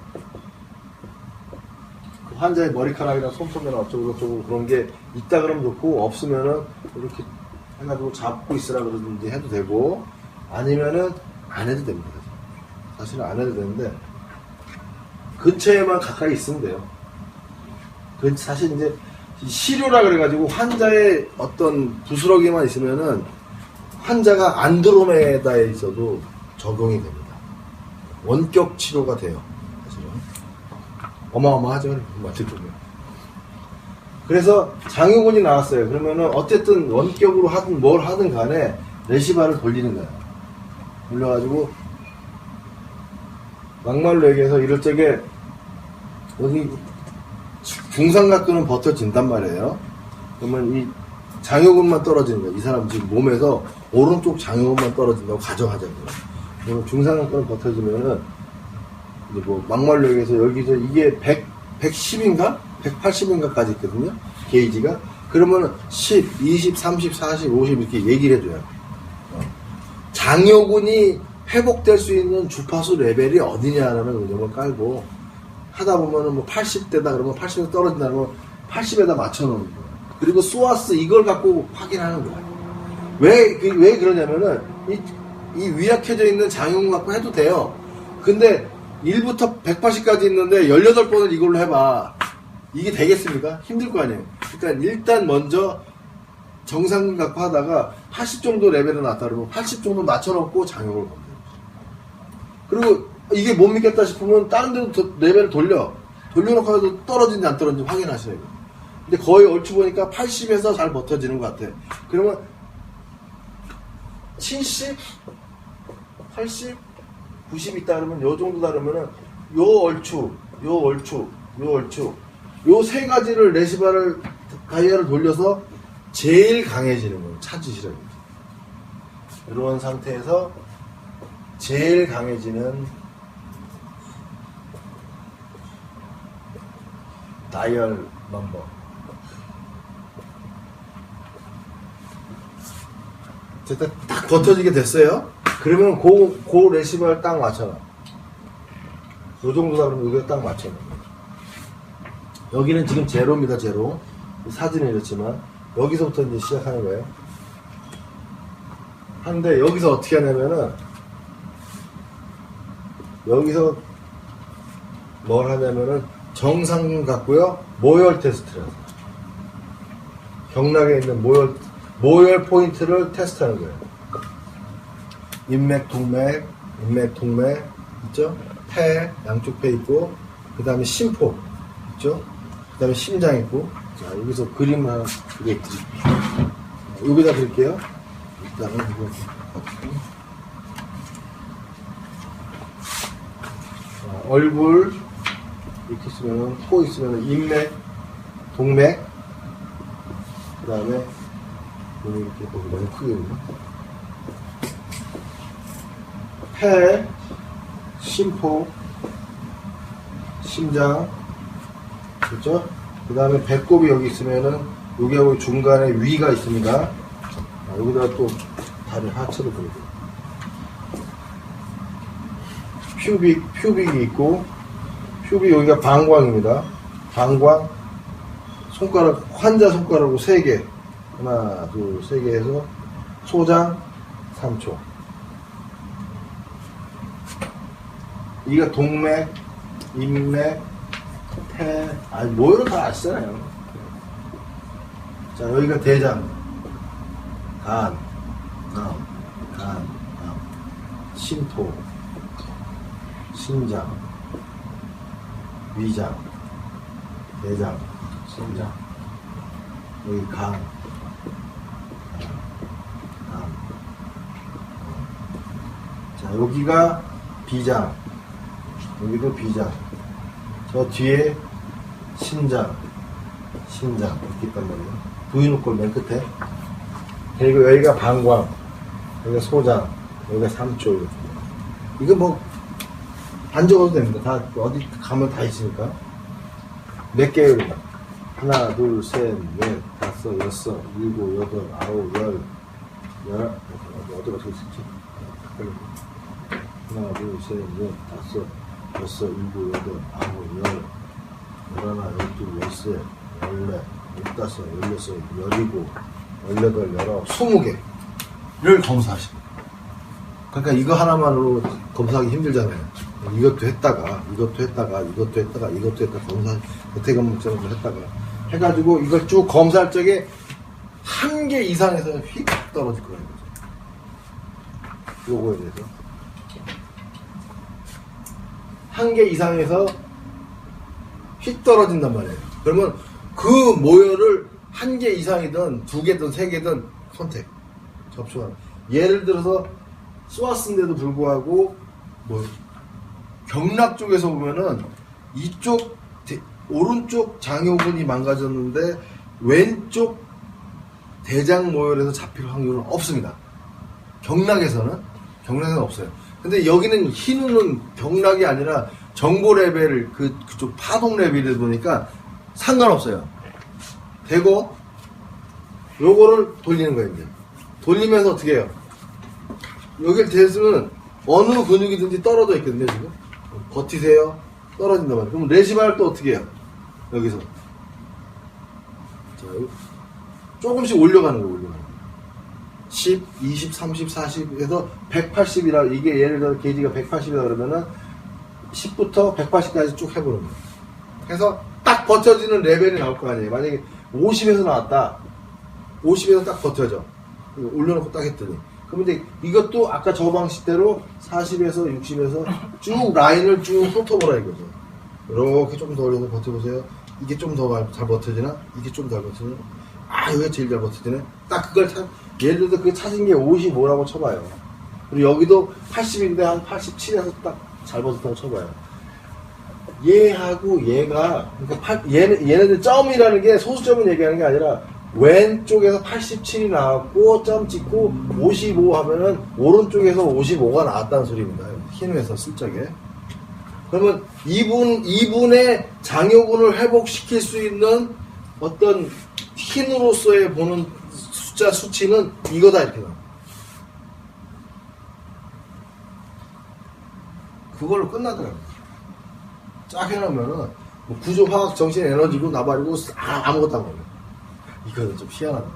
그 환자의 머리카락이나 손톱이나 어쩌고저쩌고 그런 게 있다 그러면 좋고, 없으면은 이렇게 해가지고 잡고 있으라 그러든지 해도 되고, 아니면은 안 해도 됩니다. 사실은 안 해도 되는데 근처에만 가까이 있으면 돼요. 그 사실 이제 시료라 그래가지고 환자의 어떤 부스러기만 있으면은 환자가 안드로메다에 있어도 적용이 됩니다. 원격 치료가 돼요. 사실은 어마어마하죠. 맞을 보면. 그래서 장요근이 나왔어요. 그러면은 어쨌든 원격으로 하든 뭘 하든 간에 레시바를 돌리는 거예요. 돌려가지고 막말로 얘기해서 이럴 적에 여기 중상각근은 버텨진단 말이에요. 그러면 이 장요근만 떨어지는 거예요. 이 사람 지금 몸에서 오른쪽 장요근만 떨어진다고 가정하자고요. 그러면 중상각근은 버텨지면은 이제 뭐 막말로 얘기해서 여기서 이게 110인가? 180인가까지 있거든요. 게이지가. 그러면은 10, 20, 30, 40, 50 이렇게 얘기를 해줘요. 장요근이 회복될 수 있는 주파수 레벨이 어디냐라는 의견을 깔고 하다 보면은 뭐 80대다 그러면 80에 떨어진다 그러면 80에다 맞춰놓는 거예요. 그리고 소아스 이걸 갖고 확인하는 거예요. 왜 그러냐면은 이 위약해져 있는 장요근 갖고 해도 돼요. 근데 1부터 180까지 있는데 18번을 이걸로 해봐. 이게 되겠습니까? 힘들 거 아니에요. 그러니까 일단 먼저 정상근 갖고 하다가 80 정도 레벨에 놨다 그러면 80 정도 낮춰놓고 장요근을 건드려요. 그리고 이게 못 믿겠다 싶으면 다른 데도 레벨을 돌려놓고 해도 떨어지는지 안 떨어지는지 확인하셔야 돼요. 근데 거의 얼추 보니까 80에서 잘 버텨지는 것 같아. 그러면 70? 80? 90 있다 그러면 요 정도 다르면은 요 얼추, 요 얼추, 요 얼추 요 세 가지를 레시바를 다이얼을 돌려서 제일 강해지는 거예요. 찾으시라고. 이런 상태에서 제일 강해지는 다이얼 넘버. 일단 딱 버텨지게 됐어요. 그러면 그 레시버를 딱 맞춰놔. 요 정도다 그러면 여기에 딱 맞춰놔. 여기는 지금 제로입니다, 제로. 사진에 이렇지만 여기서부터 이제 시작하는 거예요. 한데 여기서 어떻게 하냐면은 여기서 뭘 하냐면은 정상 같고요. 모열 테스트를 하세요. 경락에 있는 모열 포인트를 테스트하는 거예요. 인맥, 동맥, 있죠? 폐, 양쪽 폐 있고, 그 다음에 심포, 있죠? 그 다음에 심장 있고, 자, 여기서 그림 하나 그려드릴게요. 여기다 그릴게요. 일단은 이거. 자, 얼굴, 이렇게 있으면은, 코 있으면은, 인맥, 동맥, 그 다음에, 이렇게 너무 크게 있네. 폐, 심포, 심장, 그렇죠? 그 다음에 배꼽이 여기 있으면은 여기하고 중간에 위가 있습니다. 여기다가 또 다리 하체를 그리고 퓨빅이 있고, 퓨빅 여기가 방광입니다. 방광, 손가락, 환자 손가락으로 3개. 하나, 둘, 3개 해서 소장 3초. 이가 동맥, 인맥, 폐, 모여는 다 아시잖아요. 자, 여기가 대장, 간, 심토, 심장, 위장, 대장, 심장. 여기 간, 자, 여기가 비장, 여기도 비장, 저 뒤에 심장 이렇게 있단 말이에요. 부인후골 맨 끝에. 그리고 여기가 방광, 여기가 소장, 여기가 3초. 이거 뭐 안 적어도 됩니다. 다 어디 가면 다 있으니까. 몇 개요? 하나, 둘, 셋, 넷, 다섯, 여섯, 일곱, 여덟, 아홉, 열, 어디가 있을지. 하나, 둘, 셋, 넷, 다섯, 여섯, 일곱, 여덟, 아홉, 열하나, 열둘, 열셋, 열넷, 열다섯, 열여섯, 열일곱, 열여덟, 열아홉, 20개를 검사하십니다. 그러니까 이거 하나만으로 검사하기 힘들잖아요. 이것도 했다가 검사, 대검목장도 했다가 해가지고 이걸 쭉 검사할 적에 1개 이상에서 휙 떨어질 거예요. 요거에 대해서 1개 이상에서 휙 떨어진단 말이에요. 그러면 그 모열을 1개 이상이든 2개든 3개든 선택, 접촉하는. 예를 들어서 쏘았는데도 불구하고 뭐 경락 쪽에서 보면은 이쪽 오른쪽 장요근이 망가졌는데 왼쪽 대장 모열에서 잡힐 확률은 없습니다. 경락에서는 없어요. 근데 여기는 흰우는 경락이 아니라 정보 레벨, 그쪽 파동 레벨이다 보니까 상관없어요. 되고, 요거를 돌리는 거예요, 이제. 돌리면서 어떻게 해요? 여기를 대으면 어느 근육이든지 떨어져 있거든요, 지금. 버티세요. 떨어진단 말이에요. 그럼 레시바를 또 어떻게 해요? 여기서. 자, 조금씩 올려가는 거예요, 올려가는 거예요. 10, 20, 30, 40에서 180이라, 이게 예를 들어 게이지가 180이라 그러면은 10부터 180까지 쭉 해보는 거예요. 그래서 딱 버텨지는 레벨이 나올 거 아니에요. 만약에 50에서 나왔다. 50에서 딱 버텨져. 올려놓고 딱 했더니. 그럼 이제 이것도 아까 저 방식대로 40에서 60에서 쭉 라인을 쭉 훑어보라 이거죠. 이렇게 조금 더 올려서 버텨보세요. 이게 좀 더 잘 버텨지나? 이게 좀 잘 버텨지나? 아, 이게 제일 잘 버텨지네? 딱 그걸 예를 들어서 그게 찾은 게 55라고 쳐봐요. 그리고 여기도 80인데 한 87에서 딱 잘 벗었다고 쳐봐요. 얘하고 얘가, 그러니까 얘네들 점이라는 게 소수점을 얘기하는 게 아니라 왼쪽에서 87이 나왔고 점 찍고 55 하면은 오른쪽에서 55가 나왔다는 소리입니다. 흰에서 슬쩍에. 그러면 이분의 장요근을 회복시킬 수 있는 어떤 흰으로서의 보는 숫자 수치는 이거다 이렇게 나와. 그걸로 끝나더라고요. 쫙 해놓으면은 뭐 구조, 화학, 정신, 에너지고 나발이고 아무것도 안 걸려. 이거는 좀 희한하다.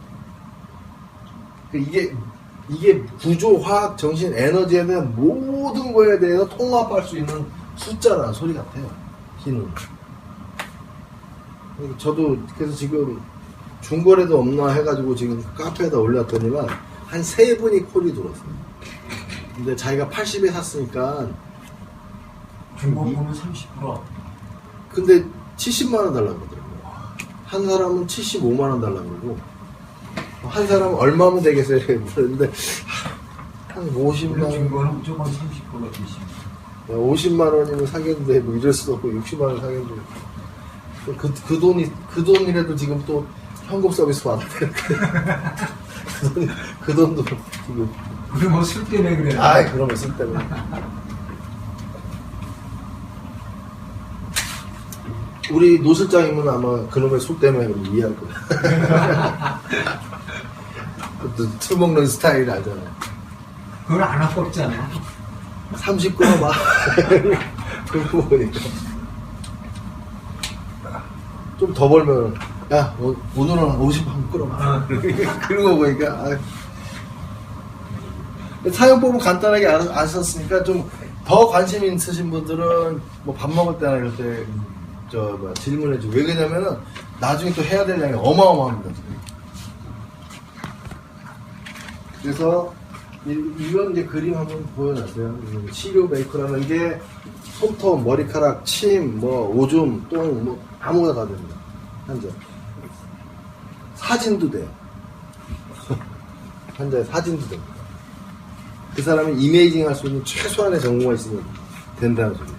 이게 구조, 화학, 정신, 에너지에 대한 모든 거에 대해서 통합할 수 있는 숫자라는 소리 같아요. 흰은. 저도 그래서 지금 중거래도 없나 해가지고 지금 카페에다 올렸더니만 한 3분이 콜이 들어왔어요. 근데 자기가 80에 샀으니까 중고품은 30%. 근데 70만원 달라고 그러더라고요. 한 사람은 75만원 달라고 그러고, 한 사람은 얼마면 되겠어요? 그랬는데, 한 50만원. 중고는 무조건 30% 대신. 50만원이면 사겠는데, 뭐 이럴 수도 없고, 60만원 사겠는데. 그 돈이라도 지금 또 현금 서비스 받아야 되는데. 그 돈도 지금. 그게 뭐 쓸 때문에 그래. 아이, 그러면 쓸 때문에. 우리 노 실장님은 아마 그놈의 술 때문에 이해할 거야. 술 먹는 스타일 알잖아. 그걸 안 아깝잖아. 30g 막. 그거 보니까. 좀 더 벌면, 야, 오늘은 50만 끌어봐. 그런 거 보니까, 아유. 사용법은 간단하게 아셨으니까 좀 더 관심 있으신 분들은 뭐 밥 먹을 때나 이럴 때 질문해주고. 왜 그러냐면은 나중에 또 해야 될 양이 어마어마합니다. 그래서 이런 이제 그림 한번 보여놨어요. 시료 메이커라는 게 손톱, 머리카락, 침, 뭐 오줌, 똥, 뭐 아무거나 다 됩니다. 한자. 사진도 돼요. 한자에 사진도 됩니다. 그 사람이 이메이징 할 수 있는 최소한의 정보가 있으면 된다는 소리예요.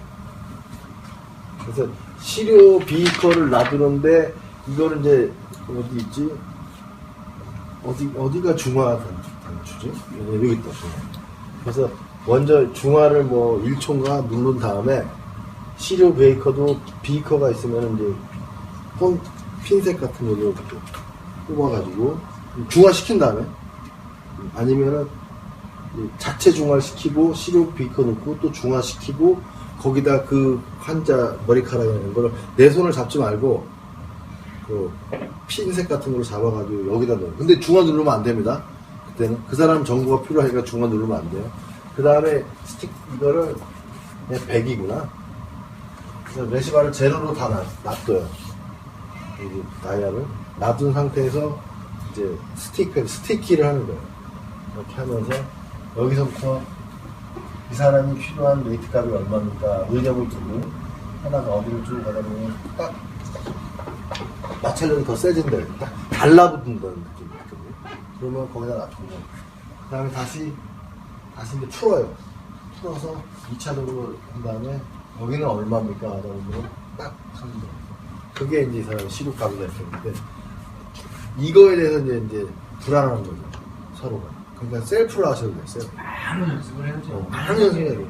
그래서 시료 비커를 놔두는데 이거는 이제 어디 있지? 어디가 중화 단추지? 여기 있다. 그래서 먼저 중화를 뭐 1초인가 누른 다음에 시료 비커가 있으면 이제 핀셋 같은 걸로 이렇게 뽑아가지고 중화 시킨 다음에 아니면은 자체 중화를 시키고 시료 비커 넣고 또 중화 시키고 거기다 그 환자 머리카락이라는 거를 내 손을 잡지 말고 그 핀셋 같은 걸로 잡아가지고 여기다 넣어요. 근데 중화 누르면 안 됩니다. 그때는 그 사람 정보가 필요하니까 중화 누르면 안 돼요. 그 다음에 이거를 그냥 100이구나. 그래서 레시바를 제로로 다 놔둬요. 여기 다이아를 놔둔 상태에서 이제 스티키를 하는 거예요. 이렇게 하면서 여기서부터 이 사람이 필요한 레이트 값이 얼마입니까? 의점을 두고 하나가 어디를 쭉 가다 보면 딱 마찰력이 더 세진다. 딱 달라붙는다는 느낌이 있거든요. 그러면 거기다 놔두고 그 다음에 다시 이제 풀어요. 풀어서 2차적으로 한 다음에 여기는 얼마입니까? 하다 보면 딱 하는 거예요. 그게 이제 이 사람의 시급값이 될 텐데 이거에 대해서 이제 불안한 거죠. 서로가. 그러니까 셀프로 하셔도 돼요. 셀프. 많은 연습을 해야죠. 많은 연습을 해야 돼요.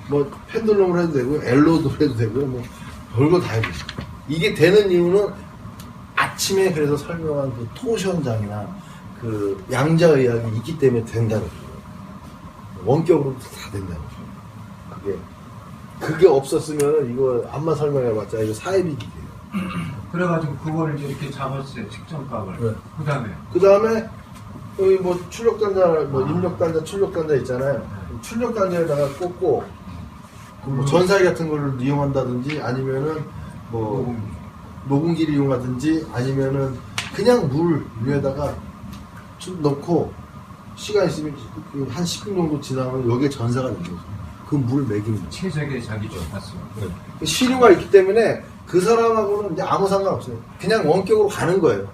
뭐 펜들럼을 해도 되고 엘로도 해도 되고 뭐 별거 다 해도 돼요. 이게 되는 이유는 아침에 그래서 설명한 그 토션장이나 그 양자의학이 있기 때문에 된다는 거예요. 원격으로도 다 된다는 거예요. 그게 없었으면 이거 암만 설명해봤자 이거 사회비기예요. 그래가지고 그거를 이제 이렇게 잡았어요. 측정값을. 네. 그 다음에 여기 뭐 출력단자, 뭐 입력단자, 출력단자 있잖아요. 출력단자에다가 꽂고 뭐 전사기 같은 걸 이용한다든지 아니면은 뭐 녹음기를 이용하든지 아니면은 그냥 물 위에다가 넣고 시간 있으면 한 10분 정도 지나면 여기에 전사가 되는 거죠. 그 물 먹이는 거죠. 최적의 자기 좀 봤어. 네. 시료가 있기 때문에 그 사람하고는 이제 아무 상관없어요. 그냥 원격으로 가는 거예요.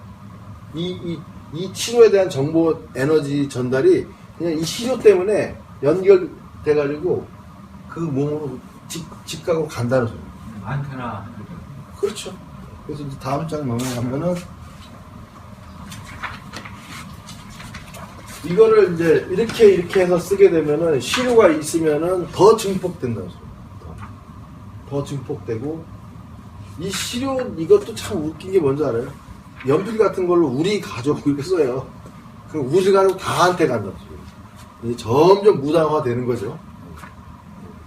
이 치료에 대한 정보 에너지 전달이 그냥 이 시료 때문에 연결돼가지고 그 몸으로 직각으로 간다는 소리. 안테나. 그렇죠. 그래서 이제 다음 장 넘어가면은 이거를 이제 이렇게 해서 쓰게 되면은 시료가 있으면은 더 증폭된다는 소리. 더 증폭되고 이 시료 이것도 참 웃긴 게 뭔지 알아요? 연필 같은 걸로 우리 가족 이렇게 써요. 그럼 우리 가족 다한테 간다는 소리. 이제 점점 무당화 되는 거죠.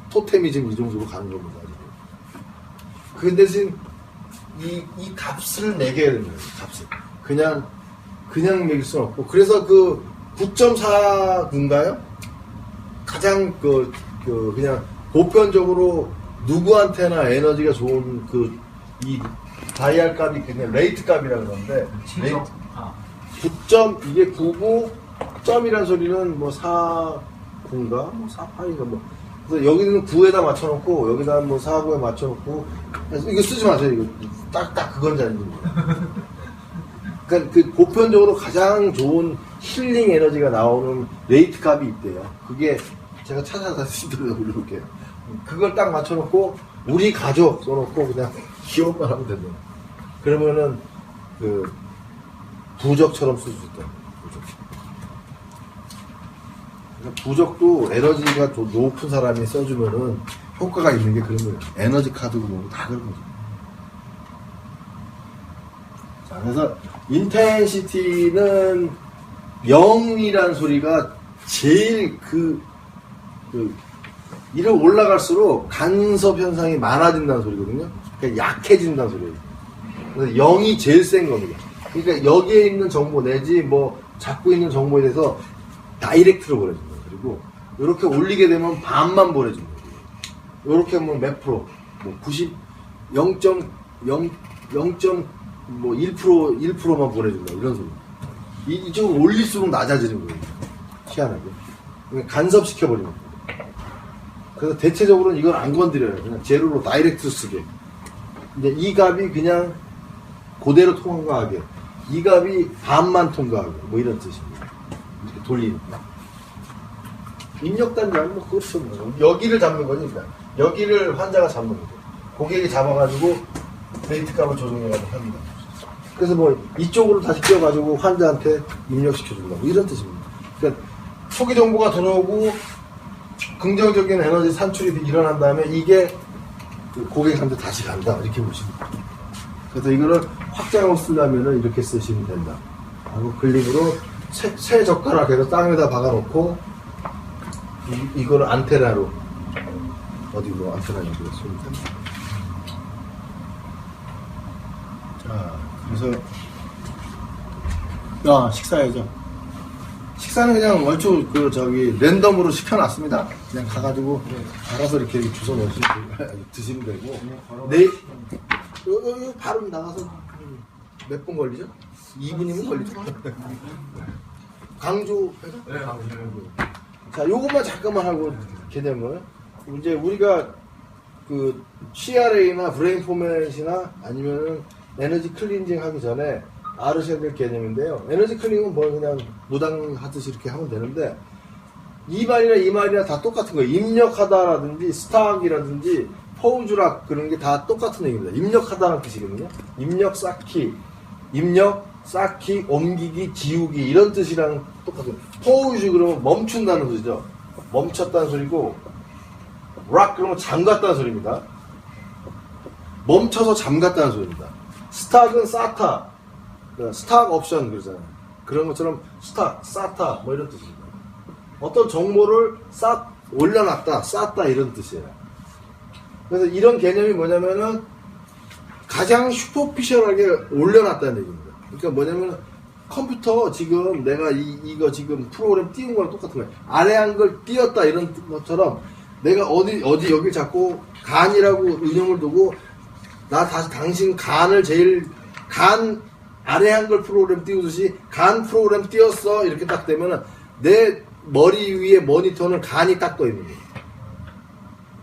토테미즘 이 정도로 가는 겁니다. 그 대신 이 값을 매겨야 되는 거예요. 값을. 그냥 매길 수는 없고. 그래서 그 9.4인가요? 가장 그냥 보편적으로 누구한테나 에너지가 좋은 이 다이알 값이 그냥 레이트 값이라 그러는데 9점 이게 99 점이란 소리는 뭐 4인가 뭐 48인가 뭐 그래서 여기는 9에다 맞춰놓고 여기다 뭐 49에 맞춰놓고 이거 쓰지 마세요. 이거 딱 그건 아닌지. 그러니까 그 보편적으로 가장 좋은 힐링 에너지가 나오는 레이트 값이 있대요. 그게 제가 찾아서 시도해 올려볼게요. 그걸 딱 맞춰놓고 우리 가족 써놓고 그냥 기억만 하면 된다. 그러면은 그 부적처럼 쓸 수 있다. 부적도 에너지가 좀 높은 사람이 써주면은 효과가 있는 게 그런 거예요. 에너지 카드고 뭐고 다 그런 거죠. 자, 그래서 인텐시티는 0이란 소리가 제일 이를 올라갈수록 간섭 현상이 많아진다는 소리거든요. 그러니까 약해진다는 소리예요. 그래서 0이 제일 센 겁니다. 그러니까 여기에 있는 정보 내지 뭐 잡고 있는 정보에 대해서 다이렉트로 보내준다. 그리고 이렇게 올리게 되면 반만 보내준다. 이렇게 하면 몇 프로? 뭐 1%만 보내준다. 이런 소리. 이쪽으로 올릴수록 낮아지는 거예요. 희한하게. 그러니까 간섭시켜버리는 거예요. 그래서 대체적으로는 이걸 안 건드려요. 그냥 제로로 다이렉트 쓰게. 이제 이 값이 그냥 그대로 통과하게. 이 값이 반만 통과하게. 뭐 이런 뜻입니다. 이렇게 돌리니까. 입력단자는 뭐 그렇죠. 여기를 잡는 거니까. 여기를 환자가 잡는 거죠. 고객이 잡아가지고 레이트 값을 조정해가지고 합니다. 그래서 뭐 이쪽으로 다시 끼워가지고 환자한테 입력시켜준다. 뭐 이런 뜻입니다. 그러니까 초기 정보가 들어오고 긍정적인 에너지 산출이 일어난 다음에 이게 그 고객한테 다시 간다. 이렇게 보시면 돼요. 그래서 이거를 확장하고 쓰려면 이렇게 쓰시면 된다. 하고 클릭으로 새 젓가락에서 땅에다 박아놓고 이거를 안테나로 어디로 안테나 연결해 쏘면 됩니다. 자, 그래서 식사해야죠. 식사는 그냥 얼추 랜덤으로 시켜놨습니다. 그냥 가가지고 알아서 이렇게 주워 넣으시고 드시면 되고. 요 바로 나가서 몇 분 걸리죠? 2분이면 걸리죠. 강조. 네, 강조. 자, 요것만 잠깐만 하고 개념을 이제 우리가 그 CRA나 브레인 포맷이나 아니면은 에너지 클린징 하기 전에 알으셔야 될 개념인데요. 에너지 클린징은 뭐 그냥 무당하듯이 이렇게 하면 되는데 이 말이나 다 똑같은 거예요. 입력하다라든지 스탁이라든지 포우주락 그런 게 다 똑같은 얘기입니다. 입력하다는 뜻이거든요. 입력 쌓기, 옮기기, 지우기 이런 뜻이랑 똑같아요. 포우주 그러면 멈춘다는 소리죠. 멈췄다는 소리고 락 그러면 잠갔다는 소리입니다. 멈춰서 잠갔다는 소리입니다. 스탁은 사타, 스탁 옵션 그러잖아요. 그런 것처럼 스탁, 사타 뭐 이런 뜻입니다. 어떤 정보를 올려놨다, 쌌다 이런 뜻이에요. 그래서 이런 개념이 뭐냐면은 가장 슈퍼피셜하게 올려놨다는 얘기입니다. 그러니까 뭐냐면 컴퓨터 지금 내가 이거 지금 프로그램 띄운 거랑 똑같은 거예요. 아래 한 걸 띄웠다 이런 것처럼 내가 어디 여기 자꾸 간이라고 은형을 두고 당신 간을 간 아래 한 걸 프로그램 띄우듯이 간 프로그램 띄웠어 이렇게 딱 되면은 내 머리 위에 모니터는 간이 딱 떠 있는 거예요.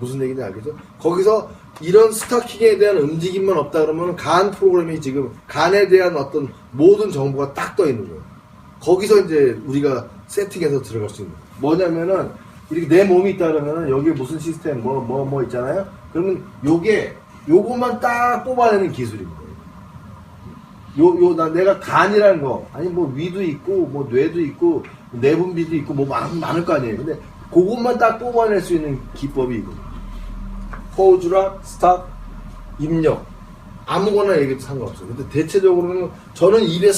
무슨 얘기인지 알겠죠? 거기서 이런 스타킹에 대한 움직임만 없다 그러면 간 프로그램이 지금 간에 대한 어떤 모든 정보가 딱 떠 있는 거예요. 거기서 이제 우리가 세팅해서 들어갈 수 있는 거예요. 뭐냐면은 이렇게 내 몸이 있다 그러면 여기에 무슨 시스템 뭐 있잖아요. 그러면 요것만 딱 뽑아내는 기술입니다. 내가 간이라는 거, 아니 뭐 위도 있고 뭐 뇌도 있고 내분비도 있고 뭐 많을 거 아니에요. 근데 그것만 딱 뽑아낼 수 있는 기법이 이거. 포즈랑 스탑, 입력 아무거나 얘기해도 상관없어요. 근데 대체적으로는 저는 입에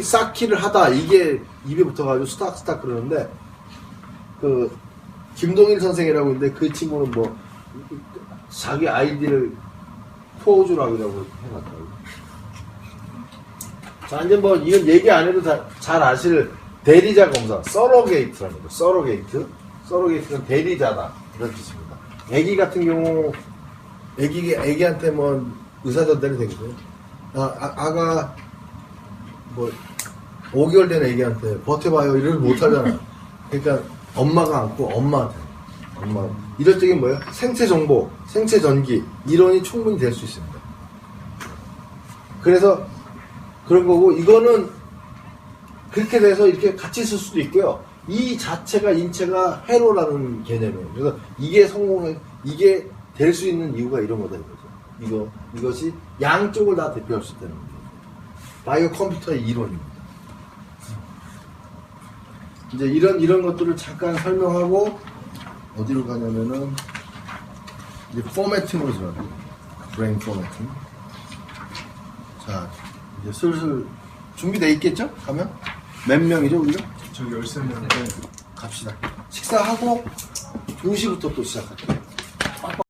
쌓기를 하다 이게 입에 붙어가지고 스탁 그러는데 그 김동일 선생이라고 있는데 그 친구는 뭐 자기 아이디를 포즈락이라고 해놨더라고요. 자, 이제 뭐 이건 얘기 안 해도 잘 아실 대리자 검사, 서러게이트라는 거죠. 서러게이트는 대리자다 이런 뜻입니다. 애기 같은 경우 애기한테 뭐 의사 전달이 되거든요. 아가 뭐 5개월 된 애기한테 버텨봐요 이러면 못하잖아. 그러니까 엄마가 안고 엄마한테 이럴 적에 뭐예요? 생체 정보, 생체 전기 이론이 충분히 될 수 있습니다. 그래서 그런 거고 이거는 그렇게 돼서 이렇게 같이 쓸 수도 있고요. 이 자체가 인체가 회로라는 개념이에요. 그래서 이게 될 수 있는 이유가 이런 거다 이거죠. 이것이 양쪽을 다 대표할 수 있다는 거예요. 바이오 컴퓨터의 이론입니다. 이제 이런 것들을 잠깐 설명하고 어디로 가냐면은 이제 포매팅으로 들어가요. 브레인 포매팅. 자, 이제 슬슬 준비돼 있겠죠? 가면 몇 명이죠 우리가? 저 13명. 갑시다. 식사하고 2시부터 또 시작할게요.